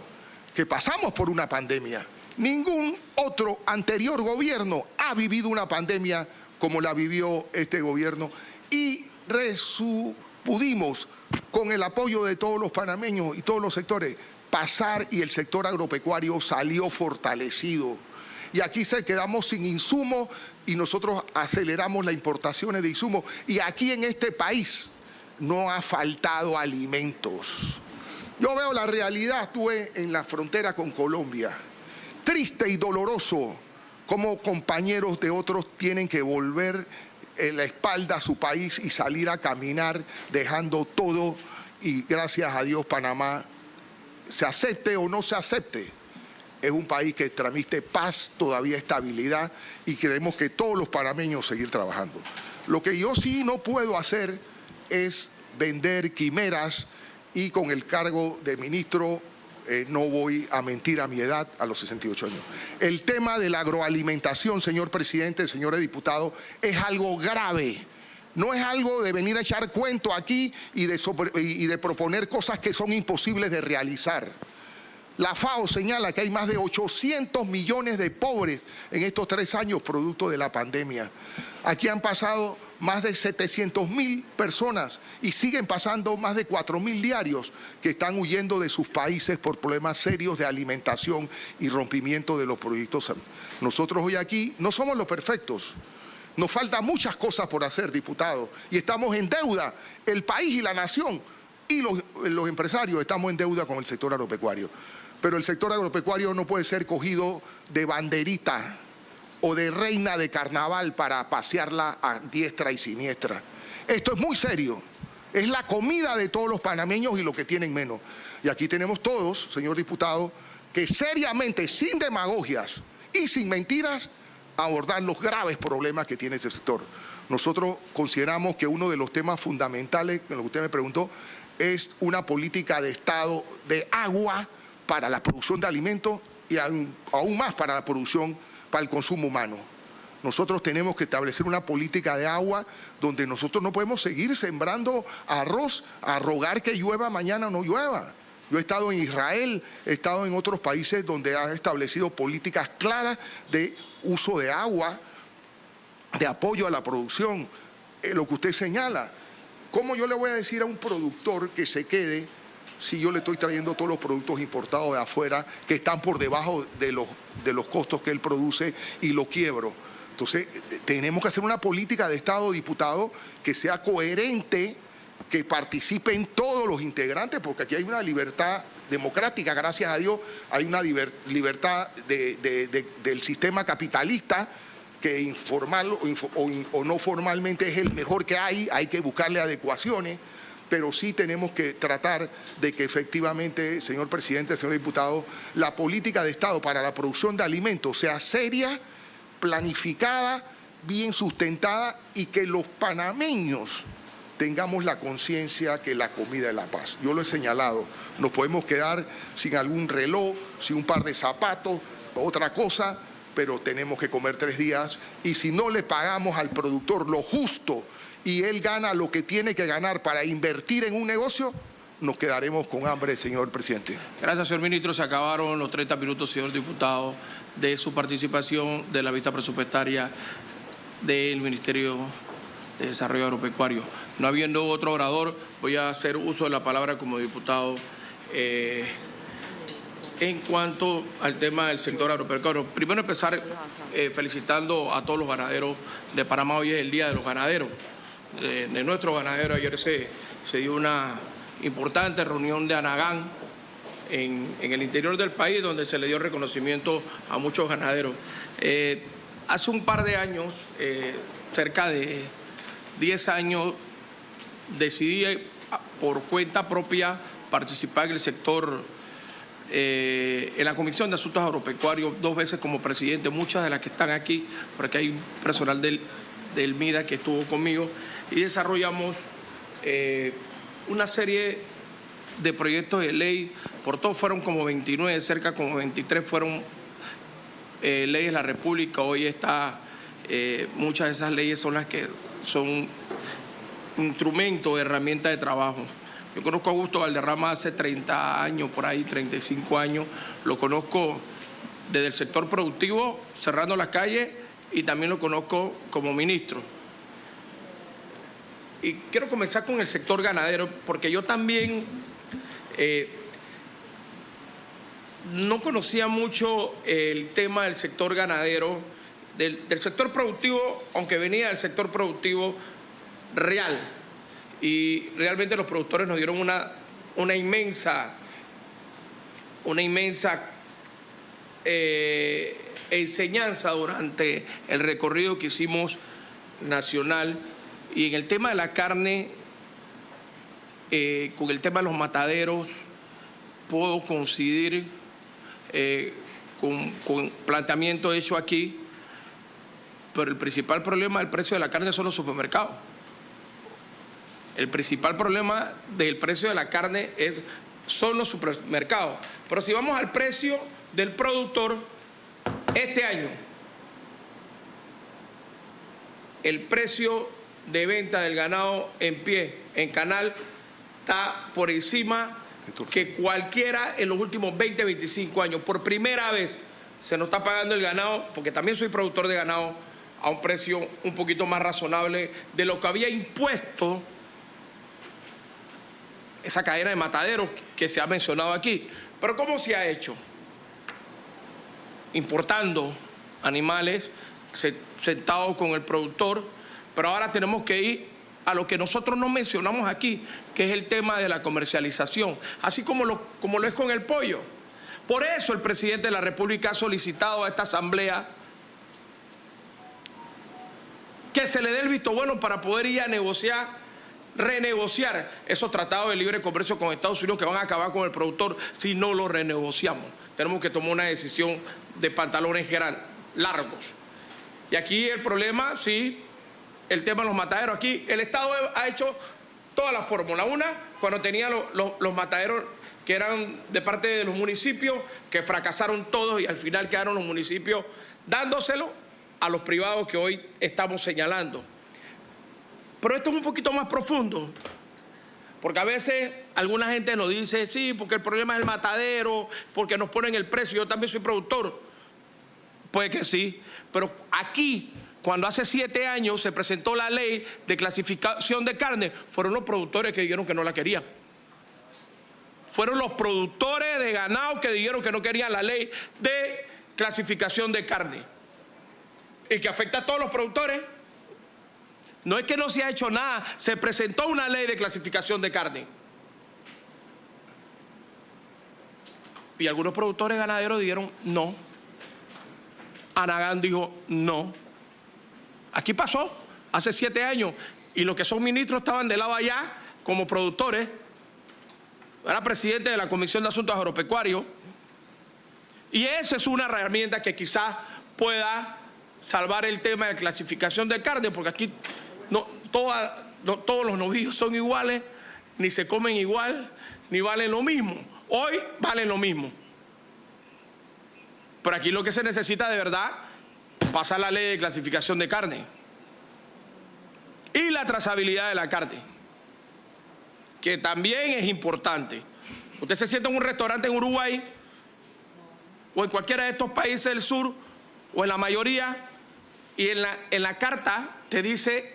que pasamos por una pandemia. Ningún otro anterior gobierno ha vivido una pandemia como la vivió este gobierno y pudimos, con el apoyo de todos los panameños y todos los sectores, pasar y el sector agropecuario salió fortalecido. Y aquí se quedamos sin insumos y nosotros aceleramos las importaciones de insumos. Y aquí en este país no ha faltado alimentos. Yo veo la realidad, estuve en la frontera con Colombia. Triste y doloroso cómo compañeros de otros tienen que volver la espalda a su país y salir a caminar dejando todo, y gracias a Dios Panamá, se acepte o no se acepte, es un país que transmite paz, todavía estabilidad, y queremos que todos los panameños seguir trabajando. Lo que yo sí no puedo hacer es vender quimeras, y con el cargo de ministro no voy a mentir a mi edad, a los 68 años. El tema de la agroalimentación, señor presidente, señores diputados, es algo grave. No es algo de venir a echar cuento aquí y de proponer cosas que son imposibles de realizar. La FAO señala que hay más de 800 millones de pobres en estos 3 años producto de la pandemia. Aquí han pasado más de 700.000 personas y siguen pasando más de 4.000 diarios que están huyendo de sus países por problemas serios de alimentación y rompimiento de los proyectos. Nosotros hoy aquí no somos los perfectos. Nos faltan muchas cosas por hacer, diputado, y estamos en deuda, el país y la nación y los empresarios estamos en deuda con el sector agropecuario. Pero el sector agropecuario no puede ser cogido de banderita o de reina de carnaval para pasearla a diestra y siniestra. Esto es muy serio. Es la comida de todos los panameños y los que tienen menos. Y aquí tenemos todos, señor diputado, que seriamente, sin demagogias y sin mentiras, abordar los graves problemas que tiene ese sector. Nosotros consideramos que uno de los temas fundamentales, en lo que usted me preguntó, es una política de Estado de agua para la producción de alimentos y aún más para la producción, para el consumo humano. Nosotros tenemos que establecer una política de agua donde nosotros no podemos seguir sembrando arroz a rogar que llueva mañana o no llueva. Yo he estado en Israel, he estado en otros países donde han establecido políticas claras de uso de agua, de apoyo a la producción, lo que usted señala. ¿Cómo yo le voy a decir a un productor que se quede si yo le estoy trayendo todos los productos importados de afuera que están por debajo de los costos que él produce y lo quiebro? Entonces, tenemos que hacer una política de Estado, diputado, que sea coherente, que participen todos los integrantes, porque aquí hay una libertad democrática, gracias a Dios, hay una libertad del sistema capitalista, que informal o no formalmente es el mejor que hay que buscarle adecuaciones, pero sí tenemos que tratar de que efectivamente, señor presidente, señor diputado, la política de Estado para la producción de alimentos sea seria, planificada, bien sustentada y que los panameños tengamos la conciencia que la comida es la paz. Yo lo he señalado, nos podemos quedar sin algún reloj, sin un par de zapatos, otra cosa, pero tenemos que comer 3 días y si no le pagamos al productor lo justo y él gana lo que tiene que ganar para invertir en un negocio, nos quedaremos con hambre, señor presidente. Gracias, señor ministro. Se acabaron los 30 minutos, señor diputado, de su participación de la vista presupuestaria del Ministerio de Desarrollo Agropecuario. No habiendo otro orador, voy a hacer uso de la palabra como diputado en cuanto al tema del sector agropecuario. Primero empezar felicitando a todos los ganaderos de Panamá. Hoy es el Día de los Ganaderos, de nuestros ganaderos. Ayer se dio una importante reunión de Anagán en el interior del país, donde se le dio reconocimiento a muchos ganaderos. Hace un par de años, cerca de 10 años, decidí por cuenta propia participar en el sector, en la Comisión de Asuntos Agropecuarios, 2 veces como presidente, muchas de las que están aquí, porque hay un personal del MIDA que estuvo conmigo, y desarrollamos una serie de proyectos de ley. Por todo fueron como 29, cerca como 23 fueron leyes de la República. Hoy muchas de esas leyes son las que son instrumentos, herramientas de trabajo. Yo conozco a Augusto Valderrama hace 30 años, por ahí 35 años. Lo conozco desde el sector productivo, cerrando las calles, y también lo conozco como ministro. Y quiero comenzar con el sector ganadero, porque yo también no conocía mucho el tema del sector ganadero, del sector productivo, aunque venía del sector productivo real. Y realmente los productores nos dieron una inmensa enseñanza durante el recorrido que hicimos nacional. Y en el tema de la carne, con el tema de los mataderos, puedo coincidir con planteamiento hecho aquí, pero el principal problema del precio de la carne son los supermercados. El principal problema del precio de la carne son los supermercados. Pero si vamos al precio del productor, este año, el precio de venta del ganado en pie, en canal, está por encima que cualquiera en los últimos 20, 25 años. Por primera vez se nos está pagando el ganado, porque también soy productor de ganado, a un precio un poquito más razonable de lo que había impuesto esa cadena de mataderos que se ha mencionado aquí. Pero ¿cómo se ha hecho? Importando animales, sentados con el productor, pero ahora tenemos que ir a lo que nosotros no mencionamos aquí, que es el tema de la comercialización, así como lo es con el pollo. Por eso el presidente de la República ha solicitado a esta asamblea que se le dé el visto bueno para poder ir a negociar renegociar esos tratados de libre comercio con Estados Unidos que van a acabar con el productor si no los renegociamos. Tenemos que tomar una decisión de pantalones largos. Y aquí el problema, sí, el tema de los mataderos. Aquí el Estado ha hecho toda la fórmula. Una, cuando tenía los mataderos que eran de parte de los municipios, que fracasaron todos y al final quedaron los municipios dándoselo a los privados que hoy estamos señalando. Pero esto es un poquito más profundo, porque a veces alguna gente nos dice, sí, porque el problema es el matadero, porque nos ponen el precio. Yo también soy productor. Puede que sí, pero aquí, cuando hace 7 años se presentó la ley de clasificación de carne, fueron los productores que dijeron que no la querían. Fueron los productores de ganado que dijeron que no querían la ley de clasificación de carne. Y que afecta a todos los productores. No es que no se ha hecho nada, se presentó una ley de clasificación de carne. Y algunos productores ganaderos dijeron no. Anagán dijo no. Aquí pasó, hace 7 años, y los que son ministros estaban de lado allá como productores. Era presidente de la Comisión de Asuntos Agropecuarios. Y esa es una herramienta que quizás pueda salvar el tema de clasificación de carne, porque aquí todos los novillos son iguales, ni se comen igual, ni valen lo mismo. Hoy valen lo mismo. Pero aquí lo que se necesita de verdad, pasar la ley de clasificación de carne y la trazabilidad de la carne, que también es importante. Usted se sienta en un restaurante en Uruguay o en cualquiera de estos países del sur, o en la mayoría, y en la carta te dice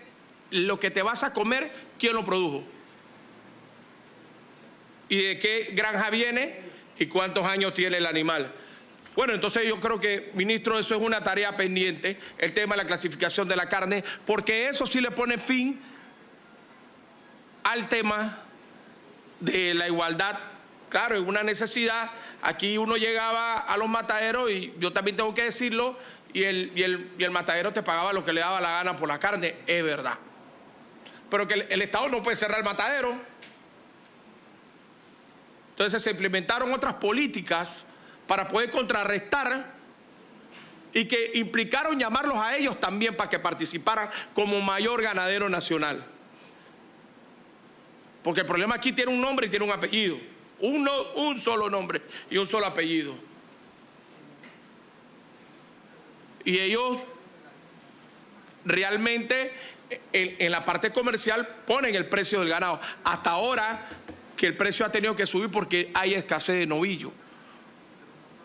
lo que te vas a comer, quién lo produjo, y de qué granja viene y cuántos años tiene el animal. Bueno, entonces yo creo que, ministro, eso es una tarea pendiente, el tema de la clasificación de la carne, porque eso sí le pone fin al tema de la igualdad. Claro, es una necesidad. Aquí uno llegaba a los mataderos, y yo también tengo que decirlo, y el matadero te pagaba lo que le daba la gana por la carne, es verdad. Pero que el Estado no puede cerrar el matadero. Entonces se implementaron otras políticas para poder contrarrestar, y que implicaron llamarlos a ellos también para que participaran como mayor ganadero nacional. Porque el problema aquí tiene un nombre y tiene un apellido. Un solo nombre y un solo apellido. Y ellos realmente en la parte comercial ponen el precio del ganado. Hasta ahora que el precio ha tenido que subir porque hay escasez de novillo.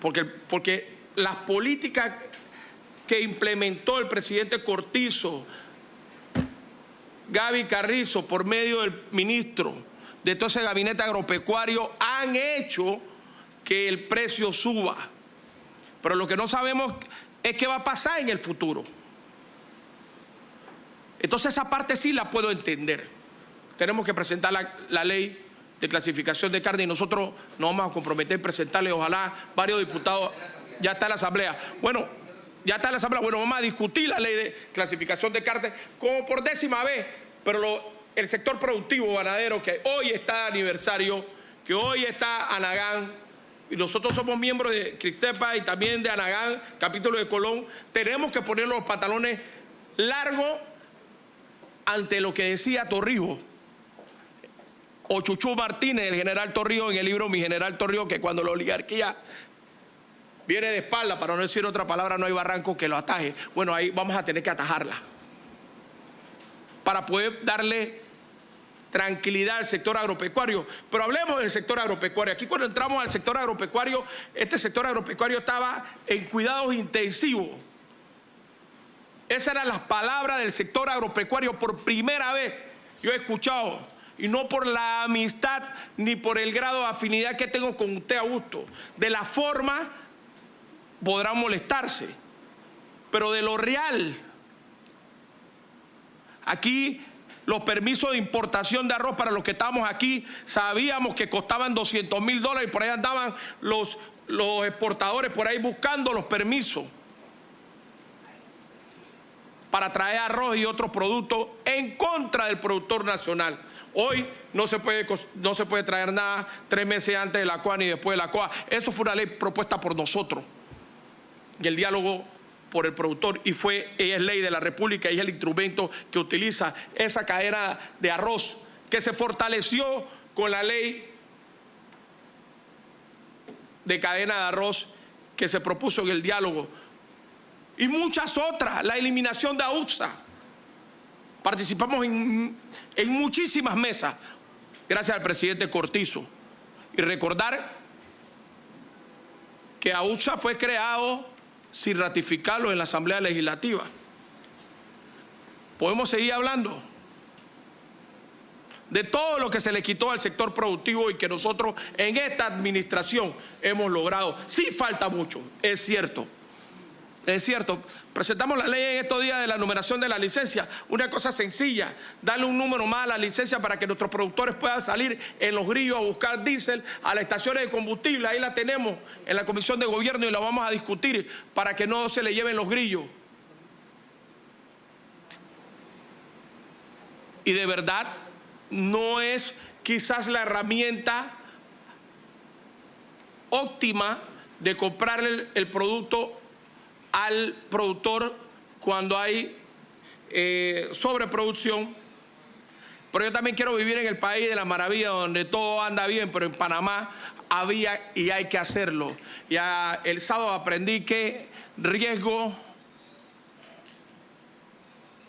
Porque las políticas que implementó el presidente Cortizo, Gaby Carrizo, por medio del ministro de todo ese gabinete agropecuario, han hecho que el precio suba. Pero lo que no sabemos es qué va a pasar en el futuro. Entonces esa parte sí la puedo entender. Tenemos que presentar la ley de clasificación de carne, y nosotros nos vamos a comprometer a presentarle, ojalá varios diputados. Ya está en la Asamblea. Bueno, ya está en la Asamblea. Bueno, vamos a discutir la ley de clasificación de carne como por 10ª vez, pero el sector productivo ganadero, que hoy está de aniversario, que hoy está Anagán, y nosotros somos miembros de Cristepa y también de Anagán, capítulo de Colón, tenemos que poner los pantalones largos ante lo que decía Torrijos, o Chuchú Martínez, el general Torrijos, en el libro Mi General Torrijos, que cuando la oligarquía viene de espalda, para no decir otra palabra, no hay barranco que lo ataje. Bueno, ahí vamos a tener que atajarla para poder darle tranquilidad al sector agropecuario. Pero hablemos del sector agropecuario. Aquí, cuando entramos al sector agropecuario, este sector agropecuario estaba en cuidados intensivos. Esas eran las palabras del sector agropecuario. Por primera vez yo he escuchado, y no por la amistad ni por el grado de afinidad que tengo con usted, Augusto, de la forma podrán molestarse, pero de lo real. Aquí los permisos de importación de arroz para los que estábamos aquí, sabíamos que costaban $200.000, y por ahí andaban los exportadores por ahí buscando los permisos. para traer arroz y otros productos en contra del productor nacional. Hoy no se puede traer nada 3 meses antes de la COA ni después de la COA. Eso fue una ley propuesta por nosotros. Y el diálogo por el productor, y es ley de la República y es el instrumento que utiliza esa cadena de arroz que se fortaleció con la ley de cadena de arroz que se propuso en el diálogo. Y muchas otras, la eliminación de AUXA. Participamos en muchísimas mesas, gracias al presidente Cortizo. Y recordar que AUXA fue creado sin ratificarlo en la Asamblea Legislativa. Podemos seguir hablando de todo lo que se le quitó al sector productivo y que nosotros en esta administración hemos logrado. Sí falta mucho, es cierto. Es cierto, presentamos la ley en estos días de la numeración de la licencia. Una cosa sencilla, darle un número más a la licencia para que nuestros productores puedan salir en los grillos a buscar diésel a las estaciones de combustible. Ahí la tenemos en la Comisión de Gobierno y la vamos a discutir para que no se le lleven los grillos. Y de verdad, no es quizás la herramienta óptima de comprarle el producto al productor cuando hay sobreproducción. Pero yo también quiero vivir en el país de la maravilla donde todo anda bien, pero en Panamá había y hay que hacerlo. Ya el sábado aprendí que riesgo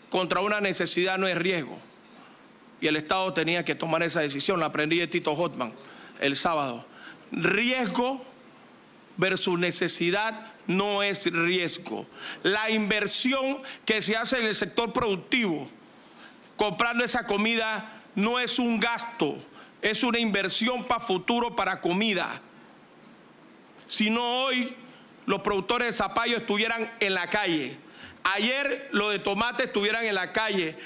contra una necesidad no es riesgo. Y el Estado tenía que tomar esa decisión. La aprendí de Tito Hotman el sábado. Riesgo versus necesidad no es riesgo. La inversión que se hace en el sector productivo, comprando esa comida, no es un gasto, es una inversión para futuro, para comida. Si no, hoy los productores de zapallo estuvieran en la calle. Ayer los de tomate estuvieran en la calle.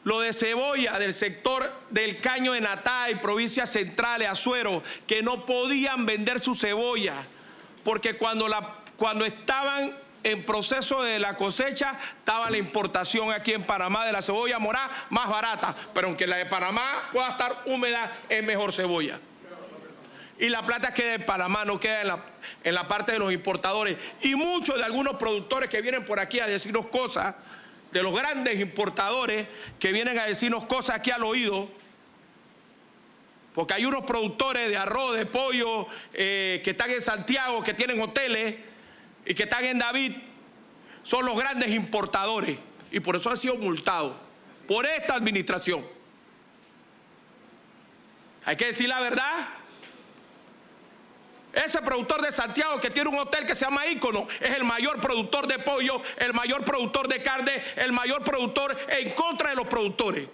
Lo de cebolla del sector del Caño de Natá y provincias centrales, Azuero, que no podían vender su cebolla, porque cuando estaban en proceso de la cosecha, estaba la importación aquí en Panamá de la cebolla morada más barata, pero aunque la de Panamá pueda estar húmeda, es mejor cebolla. Y la plata queda en Panamá, no queda en la parte de los importadores. Y muchos de algunos productores que vienen por aquí a decirnos cosas, de los grandes importadores que vienen a decirnos cosas aquí al oído, porque hay unos productores de arroz, de pollo, que están en Santiago, que tienen hoteles y que están en David, son los grandes importadores y por eso han sido multados por esta administración. Hay que decir la verdad. Ese productor de Santiago que tiene un hotel que se llama Ícono es el mayor productor de pollo, el mayor productor de carne, el mayor productor en contra de los productores.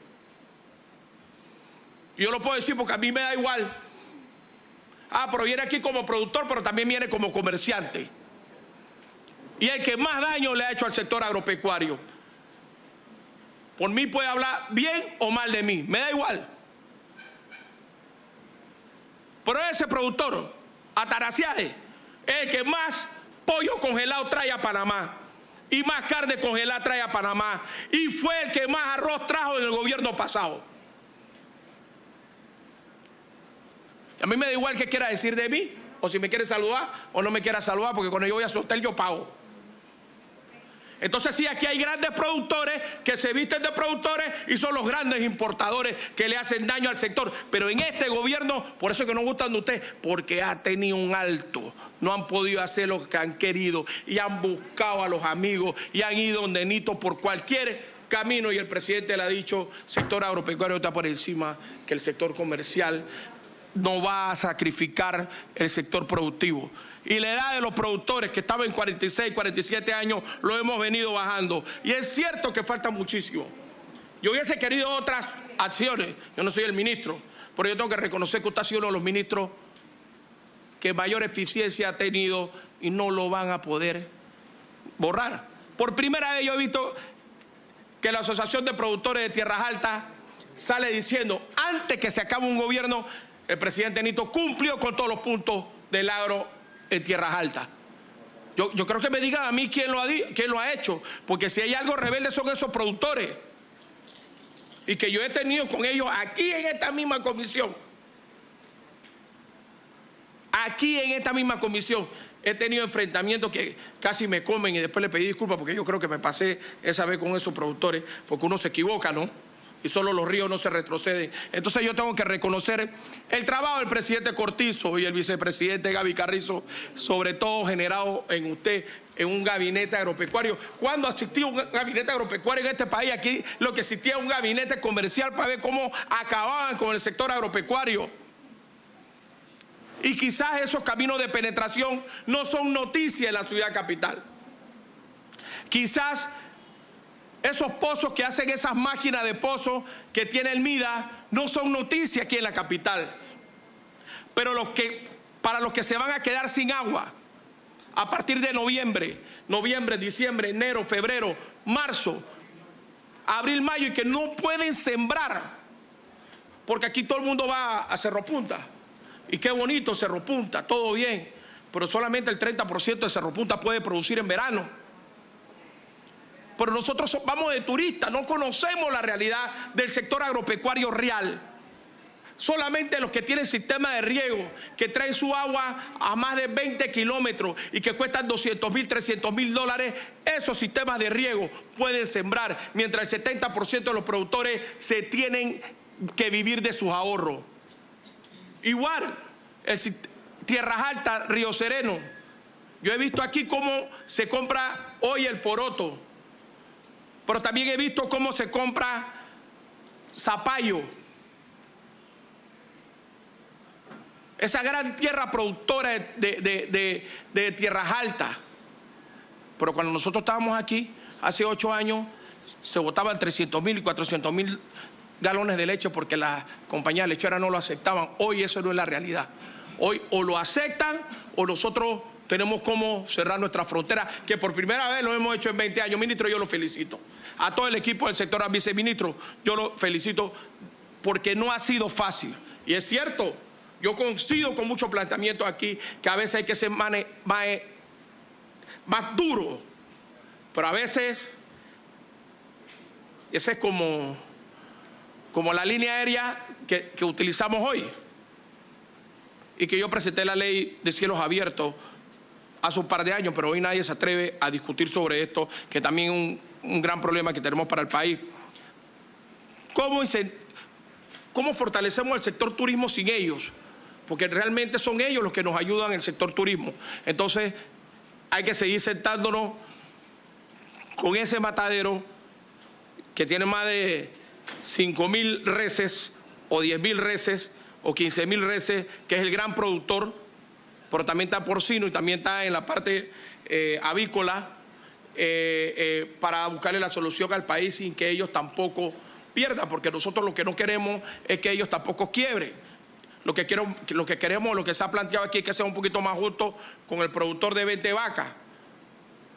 Yo lo puedo decir porque a mí me da igual. Pero viene aquí como productor, pero también viene como comerciante. Y el que más daño le ha hecho al sector agropecuario. Por mí puede hablar bien o mal de mí, me da igual. Pero ese productor, Ataraciade, es el que más pollo congelado trae a Panamá y más carne congelada trae a Panamá y fue el que más arroz trajo en el gobierno pasado. A mí me da igual qué quiera decir de mí, o si me quiere saludar o no me quiera saludar, porque cuando yo voy a su hotel yo pago. Entonces sí, aquí hay grandes productores que se visten de productores y son los grandes importadores que le hacen daño al sector. Pero en este gobierno, por eso es que no gustan de ustedes, porque ha tenido un alto. No han podido hacer lo que han querido y han buscado a los amigos y han ido donde Nito por cualquier camino. Y el presidente le ha dicho, sector agropecuario está por encima que el sector comercial. No va a sacrificar el sector productivo. Y la edad de los productores, que estaba en 46, 47 años, lo hemos venido bajando. Y es cierto que falta muchísimo. Yo hubiese querido otras acciones. Yo no soy el ministro, pero yo tengo que reconocer que usted ha sido uno de los ministros que mayor eficiencia ha tenido y no lo van a poder borrar. Por primera vez yo he visto que la Asociación de Productores de Tierras Altas sale diciendo, antes que se acabe un gobierno, el presidente Nito cumplió con todos los puntos del agro en Tierras Altas. Yo creo que me digan a mí quién lo ha hecho, porque si hay algo rebelde son esos productores. Y que yo he tenido con ellos aquí en esta misma comisión. Aquí en esta misma comisión he tenido enfrentamientos que casi me comen y después le pedí disculpas porque yo creo que me pasé esa vez con esos productores, porque uno se equivoca, ¿no? Y solo los ríos no se retroceden. Entonces yo tengo que reconocer el trabajo del presidente Cortizo y el vicepresidente Gaby Carrizo, sobre todo generado en usted, en un gabinete agropecuario. ¿Cuándo asistió un gabinete agropecuario en este país? Aquí lo que existía un gabinete comercial para ver cómo acababan con el sector agropecuario. Y quizás esos caminos de penetración no son noticia en la ciudad capital. Quizás esos pozos que hacen esas máquinas de pozos que tiene el MIDA no son noticia aquí en la capital. Pero para los que se van a quedar sin agua a partir de noviembre, diciembre, enero, febrero, marzo, abril, mayo, y que no pueden sembrar, porque aquí todo el mundo va a Cerro Punta. Y qué bonito Cerro Punta, todo bien, pero solamente el 30% de Cerro Punta puede producir en verano. Pero nosotros vamos de turistas, no conocemos la realidad del sector agropecuario real. Solamente los que tienen sistema de riego, que traen su agua a más de 20 kilómetros y que cuestan $200,000, $300,000, esos sistemas de riego pueden sembrar, mientras el 70% de los productores se tienen que vivir de sus ahorros. Igual, Tierras Altas, Río Sereno. Yo he visto aquí cómo se compra hoy el poroto, pero también he visto cómo se compra zapallo. Esa gran tierra productora de Tierras Altas. Pero cuando nosotros estábamos aquí, hace 8 años, se botaban 300,000 y 400,000 galones de leche porque las compañías lecheras no lo aceptaban. Hoy eso no es la realidad. Hoy o lo aceptan o nosotros tenemos cómo cerrar nuestra frontera, que por primera vez lo hemos hecho en 20 años. Ministro, yo lo felicito. A todo el equipo del sector, al viceministro, yo lo felicito porque no ha sido fácil. Y es cierto, yo coincido con muchos planteamientos aquí, que a veces hay que ser más duro, pero a veces ese es como la línea aérea que utilizamos hoy, y que yo presenté la ley de cielos abiertos hace un par de años, pero hoy nadie se atreve a discutir sobre esto, que también es un gran problema que tenemos para el país. ¿Cómo fortalecemos el sector turismo sin ellos? Porque realmente son ellos los que nos ayudan en el sector turismo. Entonces hay que seguir sentándonos con ese matadero que tiene más de 5,000 reses o 10,000 reses o 15,000 reses, que es el gran productor, pero también está porcino y también está en la parte avícola, para buscarle la solución al país sin que ellos tampoco pierdan, porque nosotros lo que no queremos es que ellos tampoco quiebren. Lo que queremos, lo que se ha planteado aquí, es que sea un poquito más justo con el productor de 20 vacas,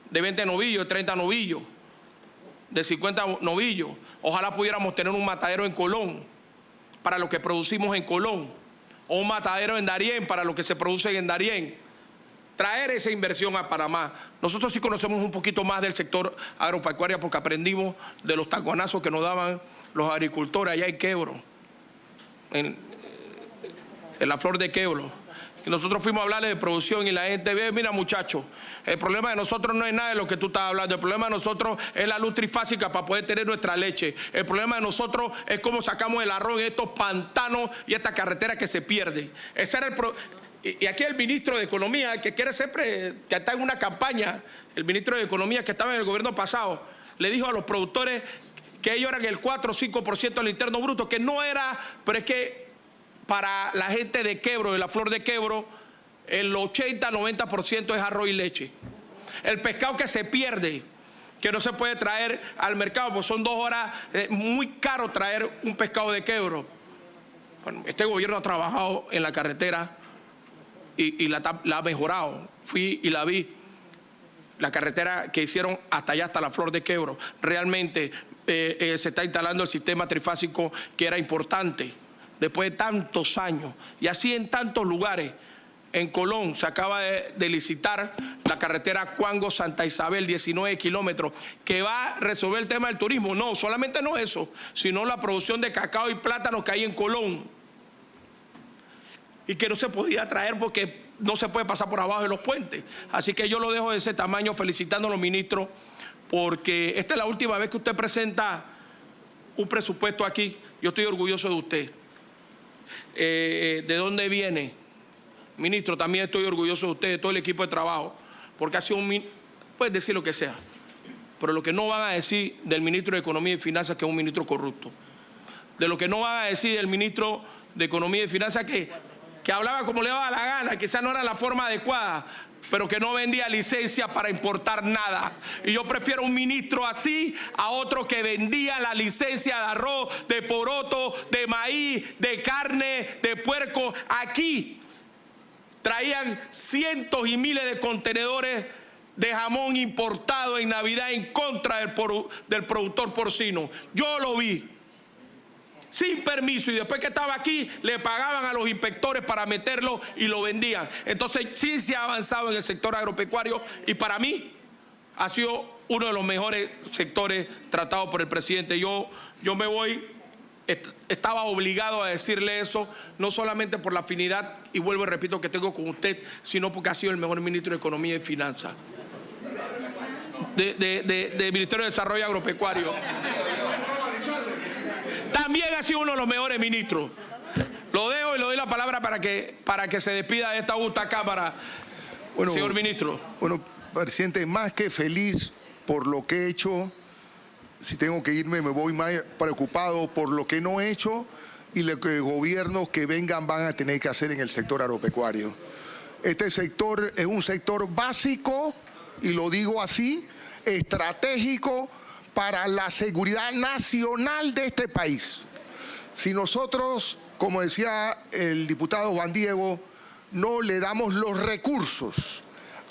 de 20 novillos, de 30 novillos, de 50 novillos. Ojalá pudiéramos tener un matadero en Colón para lo que producimos en Colón, o un matadero en Darién para lo que se produce en Darién. Traer esa inversión a Panamá. Nosotros sí conocemos un poquito más del sector agropecuario porque aprendimos de los taconazos que nos daban los agricultores allá en Quebro, en la Flor de Quebro. Y nosotros fuimos a hablarle de producción y la gente ve, mira muchachos, el problema de nosotros no es nada de lo que tú estás hablando, el problema de nosotros es la luz trifásica para poder tener nuestra leche, el problema de nosotros es cómo sacamos el arroz en estos pantanos y esta carretera que se pierde. Ese era y aquí el ministro de Economía, que quiere siempre, que está en una campaña, el ministro de Economía que estaba en el gobierno pasado, le dijo a los productores que ellos eran el 4 o 5% del interno bruto, que no era, pero es que para la gente de Quebro, de la Flor de Quebro, el 80-90% es arroz y leche. El pescado que se pierde, que no se puede traer al mercado, pues son 2 horas, muy caro traer un pescado de Quebro. Bueno, este gobierno ha trabajado en la carretera y la ha mejorado. Fui y la vi, la carretera que hicieron hasta allá, hasta la Flor de Quebro. Realmente se está instalando el sistema trifásico que era importante después de tantos años, y así en tantos lugares. En Colón se acaba de licitar la carretera Cuango-Santa Isabel, 19 kilómetros, que va a resolver el tema del turismo. No, solamente no eso, sino la producción de cacao y plátanos que hay en Colón. Y que no se podía traer porque no se puede pasar por abajo de los puentes. Así que yo lo dejo de ese tamaño, felicitando a los ministros, porque esta es la última vez que usted presenta un presupuesto aquí. Yo estoy orgulloso de usted. ¿De dónde viene? Ministro, también estoy orgulloso de usted, de todo el equipo de trabajo, porque ha sido puedes decir lo que sea, pero lo que no van a decir del ministro de Economía y Finanzas que es un ministro corrupto. De lo que no van a decir del ministro de Economía y Finanzas que hablaba como le daba la gana, quizás no era la forma adecuada, pero que no vendía licencia para importar nada. Y yo prefiero un ministro así a otro que vendía la licencia de arroz, de poroto, de maíz, de carne, de puerco. Aquí traían cientos y miles de contenedores de jamón importado en Navidad en contra del productor porcino. Yo lo vi, sin permiso, y después que estaba aquí le pagaban a los inspectores para meterlo y lo vendían. Entonces sí se ha avanzado en el sector agropecuario y para mí ha sido uno de los mejores sectores tratados por el presidente. Yo me voy. Estaba obligado a decirle eso, no solamente por la afinidad, y vuelvo y repito, que tengo con usted, sino porque ha sido el mejor ministro de Economía y Finanzas, del Ministerio de Desarrollo Agropecuario. También ha sido uno de los mejores ministros. Lo dejo y le doy la palabra para que se despida de esta augusta Cámara, señor ministro. Bueno, presidente, más que feliz por lo que he hecho. Si tengo que irme, me voy más preocupado por lo que no he hecho y lo que gobiernos que vengan van a tener que hacer en el sector agropecuario. Este sector es un sector básico, y lo digo así, estratégico para la seguridad nacional de este país. Si nosotros, como decía el diputado Juan Diego, no le damos los recursos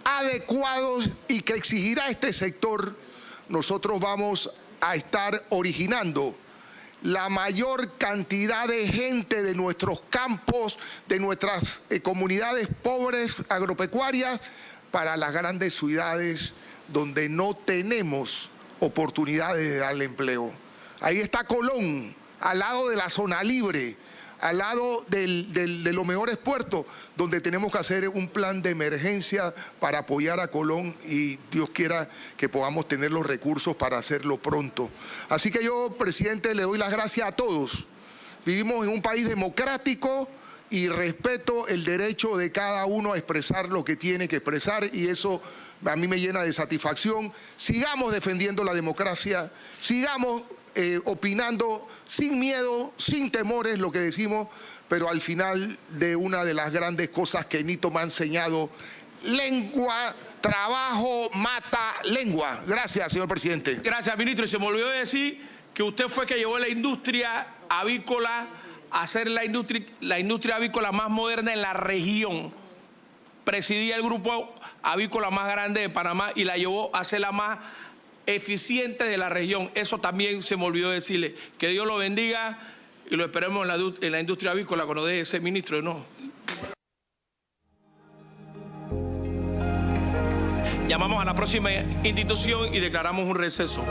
adecuados y que exigirá este sector, nosotros vamos a estar originando la mayor cantidad de gente de nuestros campos, de nuestras comunidades pobres agropecuarias, para las grandes ciudades donde no tenemos oportunidades de darle empleo. Ahí está Colón, al lado de la zona libre, al lado de los mejores puertos, donde tenemos que hacer un plan de emergencia para apoyar a Colón, y Dios quiera que podamos tener los recursos para hacerlo pronto. Así que yo, presidente, le doy las gracias a todos. Vivimos en un país democrático y respeto el derecho de cada uno a expresar lo que tiene que expresar, y eso a mí me llena de satisfacción. Sigamos defendiendo la democracia, sigamos opinando sin miedo, sin temores, lo que decimos, pero al final de una de las grandes cosas que Nito me ha enseñado: lengua, trabajo, mata lengua. Gracias, señor presidente. Gracias, ministro. Y se me olvidó decir que usted fue que llevó la industria avícola a hacer la industria avícola más moderna en la región. Presidía el grupo avícola más grande de Panamá y la llevó a ser la más eficiente de la región. Eso también se me olvidó decirle. Que Dios lo bendiga y lo esperemos en la industria avícola cuando deje de ser ministro, ¿no? Llamamos a la próxima institución y declaramos un receso.